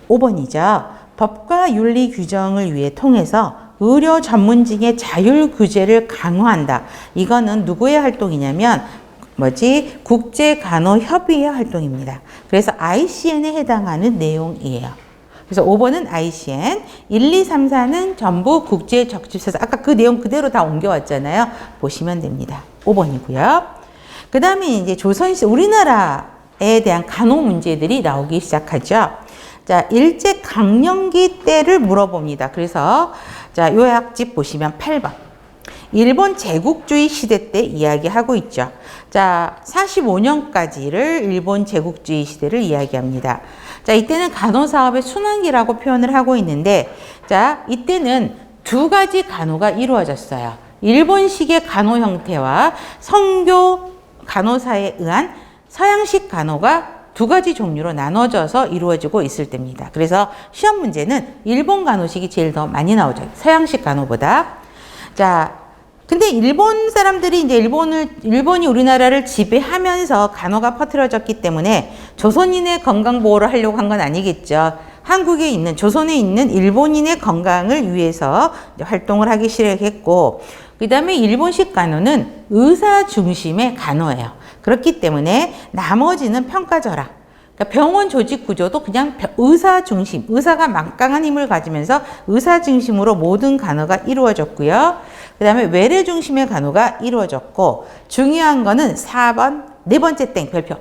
5번이죠. 법과 윤리 규정을 위해 통해서 의료 전문직의 자율 규제를 강화한다. 이거는 누구의 활동이냐면 국제간호협의회 활동입니다. 그래서 ICN에 해당하는 내용이에요. 그래서 5번은 ICN, 1, 2, 3, 4는 전부 국제적십사사. 아까 그 내용 그대로 다 옮겨왔잖아요. 보시면 됩니다. 5번이고요. 그 다음에 이제 조선시 우리나라에 대한 간호 문제들이 나오기 시작하죠. 자, 일제강점기 때를 물어봅니다. 그래서 자, 요약집 보시면 8번. 일본 제국주의 시대 때 이야기하고 있죠. 자, 45년까지를 일본 제국주의 시대를 이야기합니다. 자, 이때는 간호사업의 순환기라고 표현을 하고 있는데, 자, 이때는 두 가지 간호가 이루어졌어요. 일본식의 간호 형태와 성교 간호사에 의한 서양식 간호가 두 가지 종류로 나눠져서 이루어지고 있을 때입니다. 그래서 시험 문제는 일본 간호식이 제일 더 많이 나오죠. 서양식 간호보다. 자, 근데 일본 사람들이 이제 일본이 우리나라를 지배하면서 간호가 퍼뜨려졌기 때문에 조선인의 건강 보호를 하려고 한 건 아니겠죠. 한국에 있는, 조선에 있는 일본인의 건강을 위해서 활동을 하기 시작했고, 그 다음에 일본식 간호는 의사 중심의 간호예요. 그렇기 때문에 나머지는 평가절하. 그러니까 병원 조직 구조도 그냥 의사 중심, 의사가 막강한 힘을 가지면서 의사 중심으로 모든 간호가 이루어졌고요. 그 다음에 외래 중심의 간호가 이루어졌고, 중요한 거는 4번, 네 번째 땡 별표.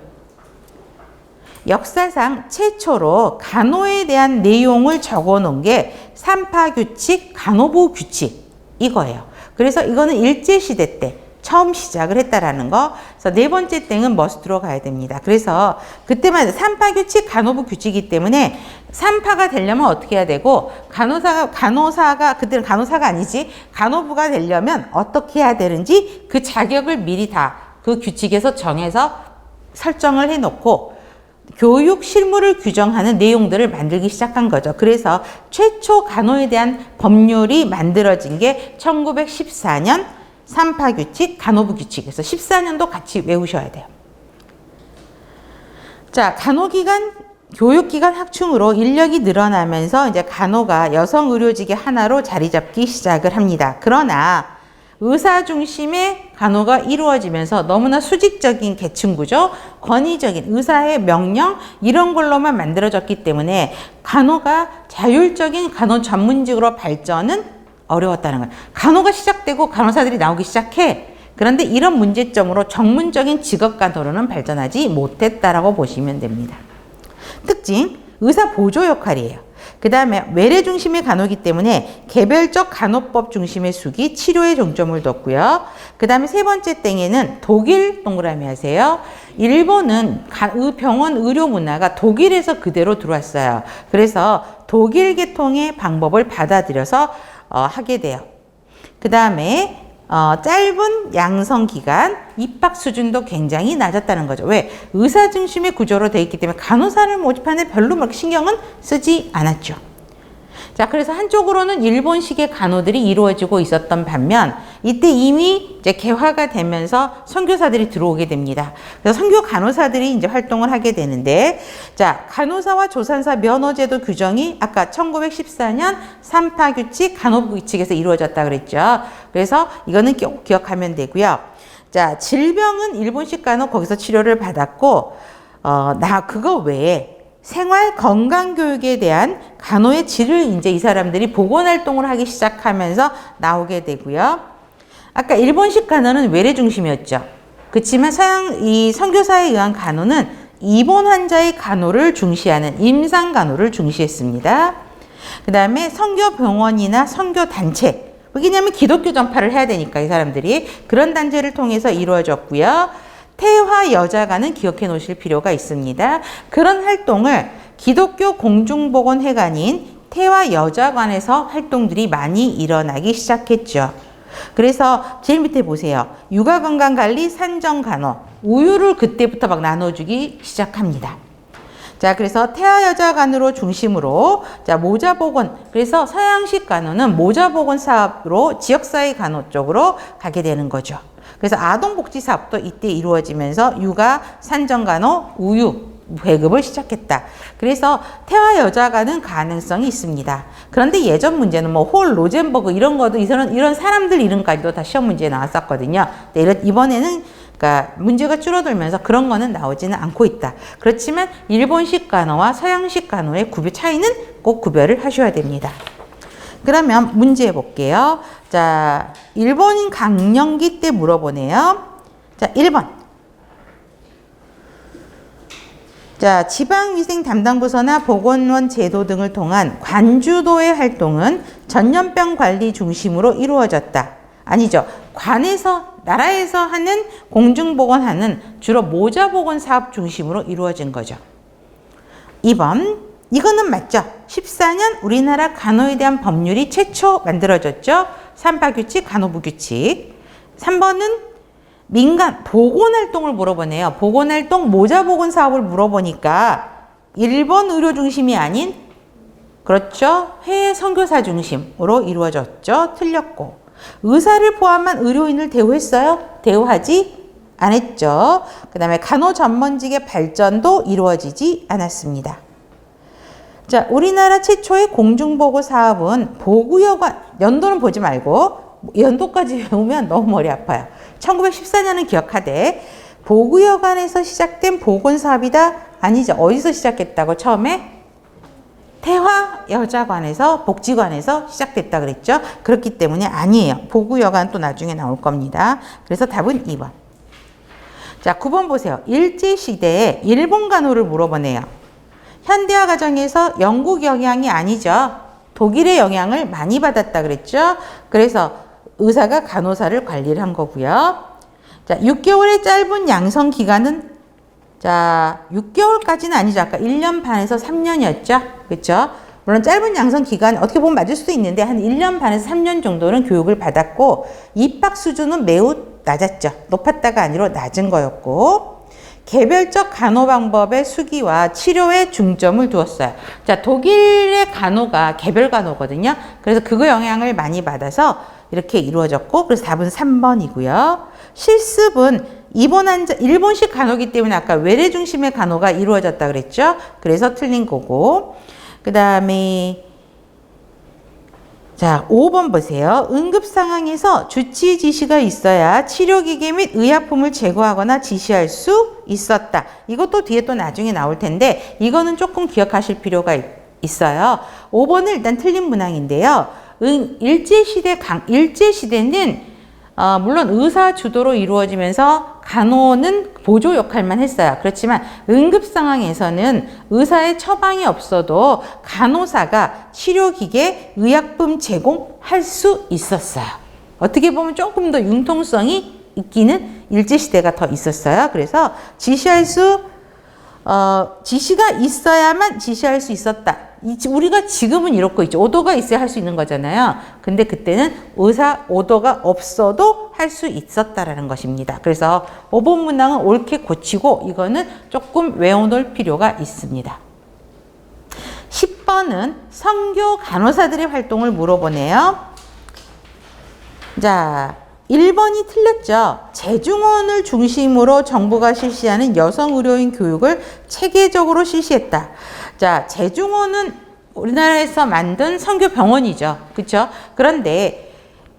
역사상 최초로 간호에 대한 내용을 적어 놓은 게 삼파규칙, 간호부 규칙 이거예요. 그래서 이거는 일제시대 때 처음 시작을 했다라는 거. 그래서 네 번째 땡은 머스트로 가야 됩니다. 그래서 그때만 삼파규칙, 간호부 규칙이기 때문에 3파가 되려면 어떻게 해야 되고, 간호사가 그때는 간호사가 아니지, 간호부가 되려면 어떻게 해야 되는지 그 자격을 미리 다 그 규칙에서 정해서 설정을 해놓고 교육 실무를 규정하는 내용들을 만들기 시작한 거죠. 그래서 최초 간호에 대한 법률이 만들어진 게 1914년 삼파규칙, 간호부 규칙에서 14년도 같이 외우셔야 돼요. 자, 간호기관, 교육기관 확충으로 인력이 늘어나면서 이제 간호가 여성 의료직의 하나로 자리 잡기 시작을 합니다. 그러나 의사 중심의 간호가 이루어지면서 너무나 수직적인 계층구조, 권위적인 의사의 명령 이런 걸로만 만들어졌기 때문에 간호가 자율적인 간호 전문직으로 발전은 어려웠다는 거예요. 간호가 시작되고 간호사들이 나오기 시작해. 그런데 이런 문제점으로 전문적인 직업 간호로는 발전하지 못했다라고 보시면 됩니다. 특징, 의사 보조 역할이에요. 그 다음에 외래 중심의 간호기 때문에 개별적 간호법 중심의 수기, 치료에 중점을 뒀고요. 그 다음에 세 번째 땡에는 독일 동그라미 하세요. 일본은 병원 의료 문화가 독일에서 그대로 들어왔어요. 그래서 독일 계통의 방법을 받아들여서 하게 돼요. 그 다음에 짧은 양성 기간, 입학 수준도 굉장히 낮았다는 거죠. 왜? 의사 중심의 구조로 되어 있기 때문에 간호사를 모집하는 별로 막 신경은 쓰지 않았죠. 자, 그래서 한쪽으로는 일본식의 간호들이 이루어지고 있었던 반면 이때 이미 이제 개화가 되면서 선교사들이 들어오게 됩니다. 그래서 선교 간호사들이 이제 활동을 하게 되는데, 자, 간호사와 조산사 면허제도 규정이 아까 1914년 삼파규칙, 간호부 규칙에서 이루어졌다 그랬죠. 그래서 이거는 꼭 기억하면 되고요. 자, 질병은 일본식 간호 거기서 치료를 받았고, 그거 외에 생활 건강 교육에 대한 간호의 질을 이제 이 사람들이 보건 활동을 하기 시작하면서 나오게 되고요. 아까 일본식 간호는 외래 중심이었죠. 그렇지만 이 선교사에 의한 간호는 입원 환자의 간호를 중시하는 임상 간호를 중시했습니다. 그 다음에 선교 병원이나 선교 단체, 왜냐하면 기독교 전파를 해야 되니까 이 사람들이 그런 단체를 통해서 이루어졌고요. 태화 여자관은 기억해 놓으실 필요가 있습니다. 그런 활동을 기독교 공중보건회관인 태화 여자관에서 활동들이 많이 일어나기 시작했죠. 그래서 제일 밑에 보세요. 육아건강관리, 산정간호, 우유를 그때부터 막 나눠주기 시작합니다. 자, 그래서 태아여자관으로 중심으로, 자, 모자보건, 그래서 서양식 간호는 모자보건 사업으로 지역사회 간호 쪽으로 가게 되는 거죠. 그래서 아동복지 사업도 이때 이루어지면서 육아, 산정간호, 우유 배급을 시작했다. 그래서 태아여자관은 가능성이 있습니다. 그런데 예전 문제는 뭐 홀, 로젠버그 이런 것도 이런 사람들 이름까지도 다 시험 문제에 나왔었거든요. 이번에는 그러니까 문제가 줄어들면서 그런 거는 나오지는 않고 있다. 그렇지만 일본식 간호와 서양식 간호의 차이는 꼭 구별을 하셔야 됩니다. 그러면 문제 볼게요. 자, 일본인 강령기 때 물어보네요. 자, 1번. 자, 지방위생 담당부서나 보건원 제도 등을 통한 관주도의 활동은 전염병 관리 중심으로 이루어졌다. 아니죠. 나라에서 하는 공중보건하는 주로 모자보건 사업 중심으로 이루어진 거죠. 2번. 이거는 맞죠. 14년 우리나라 간호에 대한 법률이 최초 만들어졌죠. 삼파규칙, 간호부 규칙. 3번은 민간 보건활동을 물어보네요. 보건활동, 모자보건 사업을 물어보니까 일본 의료 중심이 아닌, 그렇죠, 해외 선교사 중심으로 이루어졌죠. 틀렸고. 의사를 포함한 의료인을 대우했어요? 대우하지 않았죠. 그 다음에 간호 전문직의 발전도 이루어지지 않았습니다. 자, 우리나라 최초의 공중보고 사업은 보구여관, 연도는 보지 말고 연도까지 외우면 너무 머리 아파요. 1914년은 기억하되 보구여관에서 시작된 보건사업이다? 아니죠. 어디서 시작했다고 처음에? 태화여자관에서 복지관에서 시작됐다 그랬죠. 그렇기 때문에 아니에요. 보구여관 또 나중에 나올 겁니다. 그래서 답은 2번. 자, 9번 보세요. 일제시대에 일본 간호를 물어보네요. 현대화 과정에서 영국 영향이 아니죠. 독일의 영향을 많이 받았다 그랬죠. 그래서 의사가 간호사를 관리를 한 거고요. 자, 6개월의 짧은 양성 기간은 자, 6개월까지는 아니죠. 아까 1년 반에서 3년이었죠. 그렇죠? 물론 짧은 양성 기간 어떻게 보면 맞을 수도 있는데 한 1년 반에서 3년 정도는 교육을 받았고 입학 수준은 매우 낮았죠. 높았다가 아니라 낮은 거였고 개별적 간호 방법의 수기와 치료에 중점을 두었어요. 자, 독일의 간호가 개별 간호거든요. 그래서 그거 영향을 많이 받아서 이렇게 이루어졌고 그래서 답은 3번이고요. 실습은 일본식 간호기 때문에 아까 외래 중심의 간호가 이루어졌다 그랬죠. 그래서 틀린 거고 그 다음에 자, 5번 보세요. 응급 상황에서 주치 지시가 있어야 치료기계 및 의약품을 제거하거나 지시할 수 있었다. 이것도 뒤에 또 나중에 나올 텐데 이거는 조금 기억하실 필요가 있어요. 5번은 일단 틀린 문항인데요. 일제시대는 물론 의사 주도로 이루어지면서 간호는 보조 역할만 했어요. 그렇지만 응급 상황에서는 의사의 처방이 없어도 간호사가 치료기계, 의약품 제공할 수 있었어요. 어떻게 보면 조금 더 융통성이 있기는 일제시대가 더 있었어요. 그래서 지시가 있어야만 지시할 수 있었다. 우리가 지금은 이렇고 있죠. 오더가 있어야 할 수 있는 거잖아요. 근데 그때는 의사 오더가 없어도 할 수 있었다라는 것입니다. 그래서 5번 문항은 옳게 고치고 이거는 조금 외워놓을 필요가 있습니다. 10번은 선교 간호사들의 활동을 물어보네요. 자, 1번이 틀렸죠. 재중원을 중심으로 정부가 실시하는 여성 의료인 교육을 체계적으로 실시했다. 자, 재중원은 우리나라에서 만든 선교 병원이죠. 그렇죠? 그런데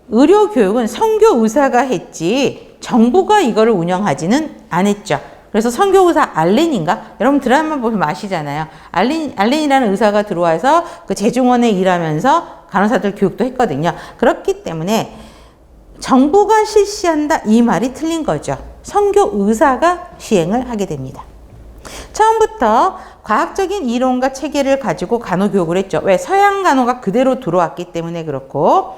의료 교육은 선교 의사가 했지 정부가 이거를 운영하지는 않았죠. 그래서 선교 의사 알렌인가? 여러분 드라마 보면 아시잖아요. 알렌이라는 의사가 들어와서 그 재중원에 일하면서 간호사들 교육도 했거든요. 그렇기 때문에 정부가 실시한다 이 말이 틀린 거죠. 선교 의사가 시행을 하게 됩니다. 처음부터 과학적인 이론과 체계를 가지고 간호교육을 했죠. 왜? 서양 간호가 그대로 들어왔기 때문에 그렇고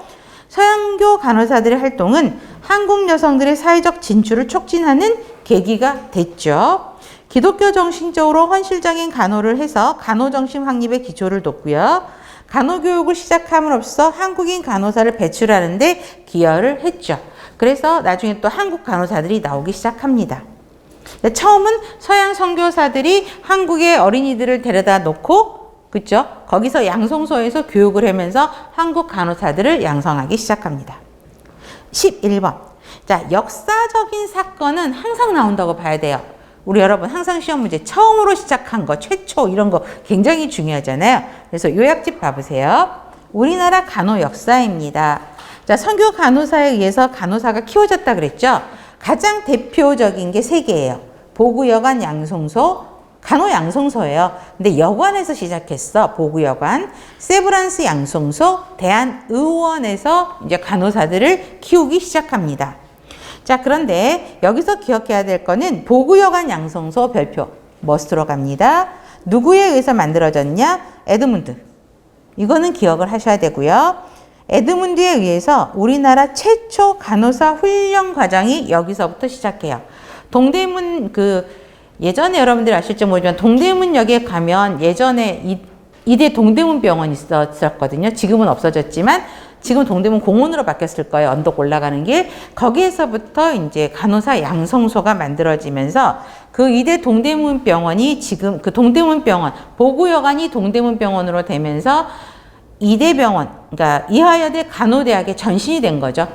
서양교 간호사들의 활동은 한국 여성들의 사회적 진출을 촉진하는 계기가 됐죠. 기독교 정신적으로 헌실적인 간호를 해서 간호정신 확립의 기초를 뒀고요. 간호교육을 시작함으로써 한국인 간호사를 배출하는데 기여를 했죠. 그래서 나중에 또 한국 간호사들이 나오기 시작합니다. 처음은 서양 선교사들이 한국의 어린이들을 데려다 놓고 그렇죠? 거기서 양성소에서 교육을 하면서 한국 간호사들을 양성하기 시작합니다. 11번. 자, 역사적인 사건은 항상 나온다고 봐야 돼요. 우리 여러분 항상 시험 문제 처음으로 시작한 거, 최초 이런 거 굉장히 중요하잖아요. 그래서 요약집 봐보세요. 우리나라 간호 역사입니다. 자, 선교 간호사에 의해서 간호사가 키워졌다 그랬죠? 가장 대표적인 게 3개예요. 보구여관 양성소, 간호 양성소예요. 근데 여관에서 시작했어. 보구여관, 세브란스 양성소, 대한의원에서 이제 간호사들을 키우기 시작합니다. 자, 그런데 여기서 기억해야 될 거는 보구여관 양성소 별표 머스트로 갑니다. 누구에 의해서 만들어졌냐? 에드문드. 이거는 기억을 하셔야 되고요. 에드문드에 의해서 우리나라 최초 간호사 훈련 과정이 여기서부터 시작해요. 동대문 예전에 여러분들이 아실지 모르지만 동대문역에 가면 예전에 이대 동대문병원이 있었거든요. 지금은 없어졌지만 지금 동대문 공원으로 바뀌었을 거예요. 언덕 올라가는 길. 거기에서부터 이제 간호사 양성소가 만들어지면서 그 이대 동대문병원이 지금 그 동대문병원, 보구여관이 동대문병원으로 되면서 이대병원, 그러니까 이화여대 간호대학의 전신이 된 거죠.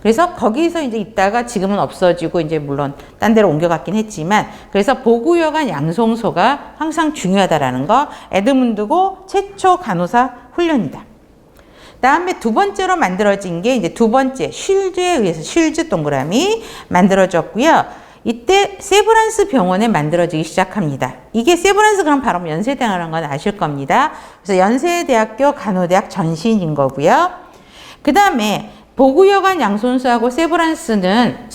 그래서 거기서 이제 있다가 지금은 없어지고 이제 물론 딴 데로 옮겨갔긴 했지만 그래서 보구여관 양성소가 항상 중요하다라는 거 에드문드고 최초 간호사 훈련이다. 다음에 두 번째로 만들어진 게 이제 두 번째 쉴즈에 의해서 쉴즈 동그라미 만들어졌고요. 이때 세브란스 병원에 만들어지기 시작합니다. 이게 세브란스 그럼 바로 연세대라는 건 아실 겁니다. 그래서 연세대학교 간호대학 전신인 거고요. 그 다음에 보구여관 양손수하고 세브란스는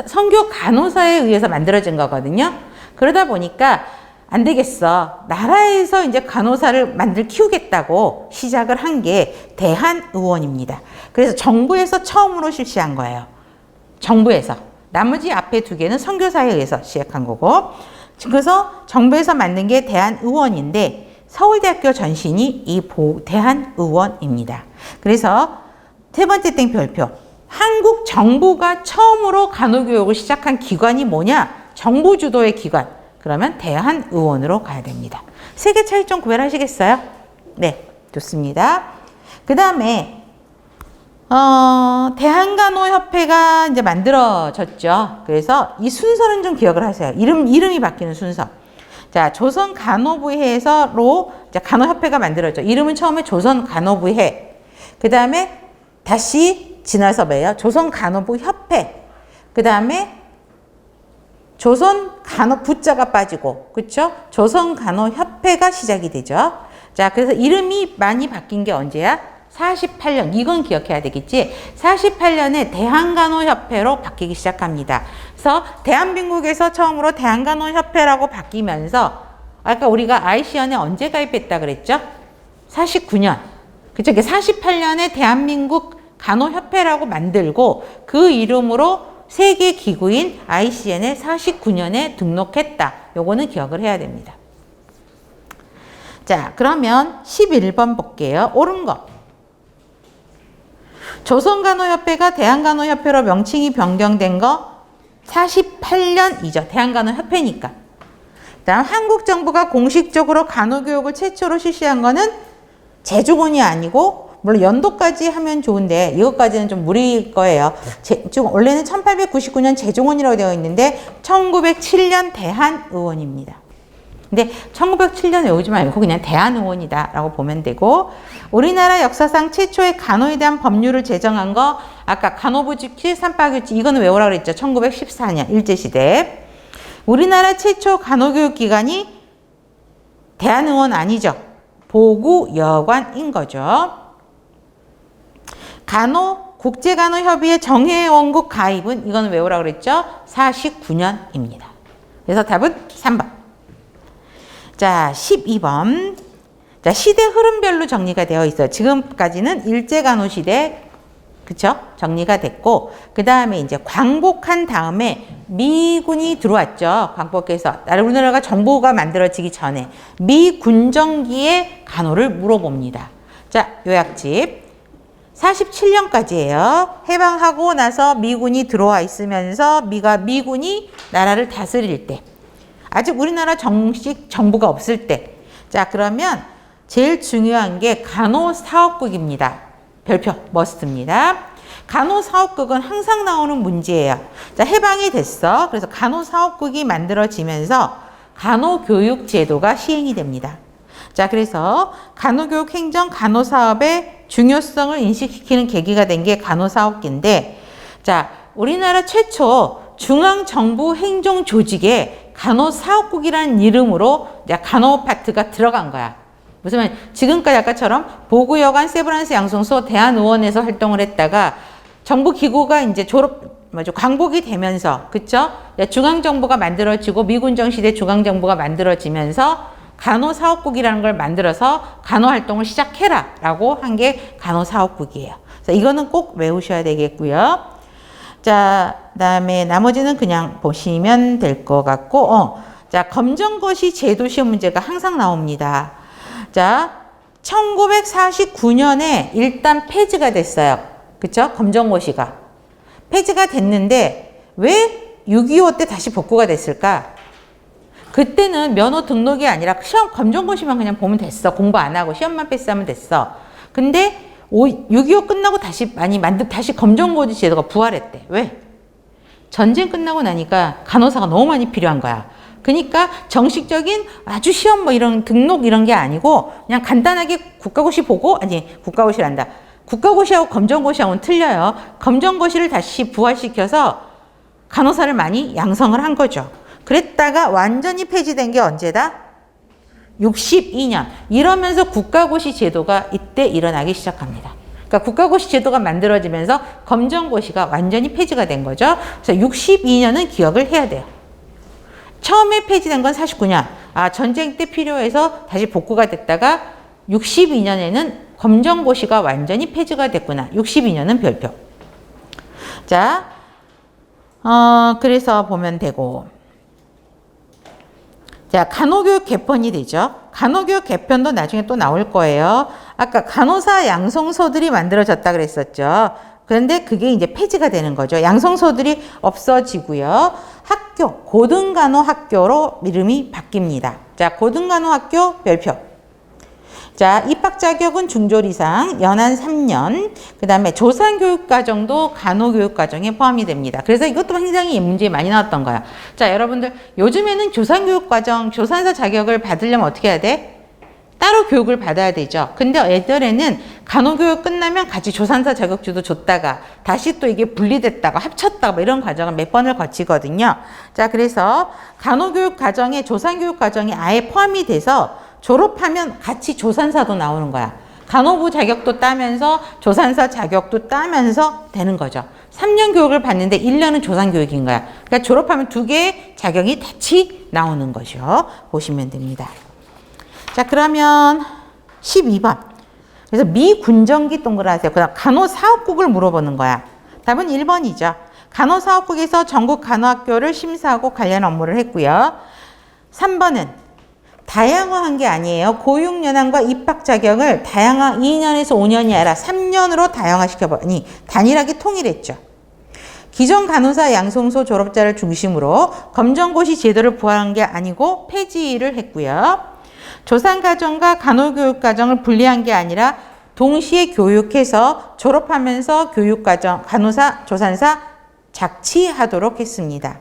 선교 간호사에 의해서 만들어진 거거든요. 그러다 보니까 안 되겠어. 나라에서 이제 간호사를 키우겠다고 시작을 한 게 대한의원입니다. 그래서 정부에서 처음으로 실시한 거예요. 정부에서. 나머지 앞에 두 개는 선교사에 의해서 시작한 거고. 그래서 정부에서 만든 게 대한의원인데 서울대학교 전신이 이 대한의원입니다. 그래서 세 번째 땡별표. 한국 정부가 처음으로 간호교육을 시작한 기관이 뭐냐? 정부 주도의 기관. 그러면 대한의원으로 가야 됩니다. 세 개 차이점 구별하시겠어요? 네, 좋습니다. 그 다음에 대한간호협회가 이제 만들어졌죠. 그래서 이 순서는 좀 기억을 하세요. 이름이 바뀌는 순서. 자, 조선간호부회에서로 간호협회가 만들어졌죠. 이름은 처음에 조선간호부회. 그 다음에 다시 지나서 뭐예요? 조선간호부협회. 그 다음에 조선간호부자가 빠지고, 그쵸? 조선간호협회가 시작이 되죠. 자, 그래서 이름이 많이 바뀐 게 언제야? 48년. 이건 기억해야 되겠지? 48년에 대한간호협회로 바뀌기 시작합니다. 그래서 대한민국에서 처음으로 대한간호협회라고 바뀌면서, 아까 우리가 ICN에 언제 가입했다 그랬죠? 49년. 그쵸? 48년에 대한민국 간호협회라고 만들고, 그 이름으로 세계 기구인 ICN에 49년에 등록했다. 요거는 기억을 해야 됩니다. 자, 그러면 11번 볼게요. 옳은 거. 조선간호협회가 대한간호협회로 명칭이 변경된 거 48년이죠. 대한간호협회니까. 다음 한국 정부가 공식적으로 간호교육을 최초로 실시한 거는 제주군이 아니고 물론 연도까지 하면 좋은데 이것까지는 좀 무리일 거예요. 원래는 1899년 제종원이라고 되어 있는데 1907년 대한의원입니다. 근데 1907년 외우지 말고 그냥 대한의원이다 라고 보면 되고, 우리나라 역사상 최초의 간호에 대한 법률을 제정한 거 아까 간호부직 738규칙 이거는 외우라고 그랬죠. 1914년 일제시대. 우리나라 최초 간호교육기관이 대한의원 아니죠. 보구여관인 거죠. 국제간호협의회 정회원국 가입은 이거는 외우라고 그랬죠? 49년입니다. 그래서 답은 3번. 자, 12번. 자, 시대 흐름별로 정리가 되어 있어요. 지금까지는 일제간호시대, 그쵸? 정리가 됐고, 그 다음에 이제 광복한 다음에 미군이 들어왔죠. 광복해서. 우리나라가 정부가 만들어지기 전에 미군정기의 간호를 물어봅니다. 자, 요약집. 47년까지예요. 해방하고 나서 미군이 들어와 있으면서 미군이 나라를 다스릴 때, 아직 우리나라 정식 정부가 없을 때. 자, 그러면 제일 중요한 게 간호사업국입니다. 별표 머스트입니다. 간호사업국은 항상 나오는 문제예요. 자, 해방이 됐어. 그래서 간호사업국이 만들어지면서 간호교육제도가 시행이 됩니다. 자, 그래서 간호교육 행정 간호사업의 중요성을 인식시키는 계기가 된 게 간호사업기인데, 자, 우리나라 최초 중앙정부 행정조직에 간호사업국이라는 이름으로 간호 파트가 들어간 거야. 무슨 말? 지금까지 아까처럼 보구여관, 세브란스, 양성소, 대한의원에서 활동을 했다가 정부 기구가 이제 광복이 되면서, 그쵸? 중앙정부가 만들어지고 미군정 시대 중앙정부가 만들어지면서 간호사업국이라는 걸 만들어서 간호활동을 시작해라 라고 한 게 간호사업국이에요. 그래서 이거는 꼭 외우셔야 되겠고요. 자, 그다음에 나머지는 그냥 보시면 될 것 같고, 자, 검정고시 제도 시험 문제가 항상 나옵니다. 자, 1949년에 일단 폐지가 됐어요. 그쵸? 검정고시가. 폐지가 됐는데 왜 6.25 때 다시 복구가 됐을까? 그때는 면허 등록이 아니라 시험 검정고시만 그냥 보면 됐어. 공부 안 하고 시험만 패스하면 됐어. 근데 6.25 끝나고 다시 검정고시 제도가 부활했대. 왜? 전쟁 끝나고 나니까 간호사가 너무 많이 필요한 거야. 그러니까 정식적인 아주 시험 이런 등록 이런 게 아니고 그냥 간단하게 국가고시 보고, 국가고시하고 검정고시하고는 틀려요. 검정고시를 다시 부활시켜서 간호사를 많이 양성을 한 거죠. 그랬다가 완전히 폐지된 게 언제다? 62년. 이러면서 국가고시 제도가 이때 일어나기 시작합니다. 그러니까 국가고시 제도가 만들어지면서 검정고시가 완전히 폐지가 된 거죠. 그래서 62년은 기억을 해야 돼요. 처음에 폐지된 건 49년. 전쟁 때 필요해서 다시 복구가 됐다가 62년에는 검정고시가 완전히 폐지가 됐구나. 62년은 별표. 자, 그래서 보면 되고. 자, 간호교육 개편이 되죠. 간호교육 개편도 나중에 또 나올 거예요. 아까 간호사 양성소들이 만들어졌다 그랬었죠. 그런데 그게 이제 폐지가 되는 거죠. 양성소들이 없어지고요. 학교, 고등간호학교로 이름이 바뀝니다. 자, 고등간호학교 별표. 자, 입학 자격은 중졸 이상, 연한 3년, 그 다음에 조산교육과정도 간호교육과정에 포함이 됩니다. 그래서 이것도 굉장히 문제에 많이 나왔던 거야. 자, 여러분들, 요즘에는 조산교육과정, 조산사 자격을 받으려면 어떻게 해야 돼? 따로 교육을 받아야 되죠. 근데 예전에는 간호교육 끝나면 같이 조산사 자격증도 줬다가 다시 또 이게 분리됐다가 합쳤다가 이런 과정을 몇 번을 거치거든요. 자, 그래서 간호교육 과정에 조산교육 과정이 아예 포함이 돼서 졸업하면 같이 조산사도 나오는 거야. 간호부 자격도 따면서 조산사 자격도 따면서 되는 거죠. 3년 교육을 받는데 1년은 조산교육인 거야. 그러니까 졸업하면 두 개의 자격이 같이 나오는 거죠. 보시면 됩니다. 자, 그러면 12번. 그래서 미군정기 동그라세요. 그다음 간호사업국을 물어보는 거야. 답은 1번이죠. 간호사업국에서 전국 간호학교를 심사하고 관련 업무를 했고요. 3번은 다양화한 게 아니에요. 고육연한과 입학 자격을 다양화 2년에서 5년이 아니라 3년으로 다양화시켜보니 단일하게 통일했죠. 기존 간호사 양성소 졸업자를 중심으로 검정고시 제도를 부활한 게 아니고 폐지를 했고요. 조산과정과 간호교육과정을 분리한 게 아니라 동시에 교육해서 졸업하면서 교육과정, 간호사, 조산사 작치하도록 했습니다.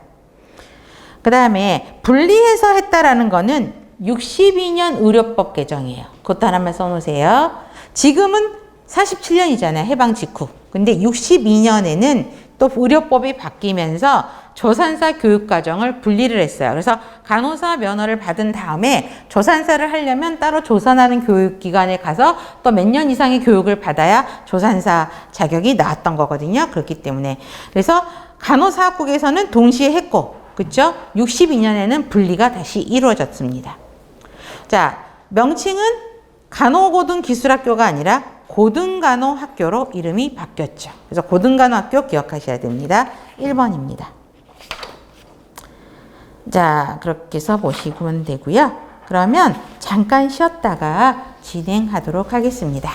그 다음에 분리해서 했다라는 거는 62년 의료법 개정이에요. 그것도 하나만 써놓으세요. 지금은 47년이잖아요. 해방 직후. 근데 62년에는 또 의료법이 바뀌면서 조산사 교육과정을 분리를 했어요. 그래서 간호사 면허를 받은 다음에 조산사를 하려면 따로 조산하는 교육기관에 가서 또 몇 년 이상의 교육을 받아야 조산사 자격이 나왔던 거거든요. 그렇기 때문에. 그래서 간호사학국에서는 동시에 했고, 그쵸? 62년에는 분리가 다시 이루어졌습니다. 자, 명칭은 간호고등기술학교가 아니라 고등간호학교로 이름이 바뀌었죠. 그래서 고등간호학교 기억하셔야 됩니다. 1번입니다. 자, 그렇게 해서 보시면 되고요. 그러면 잠깐 쉬었다가 진행하도록 하겠습니다.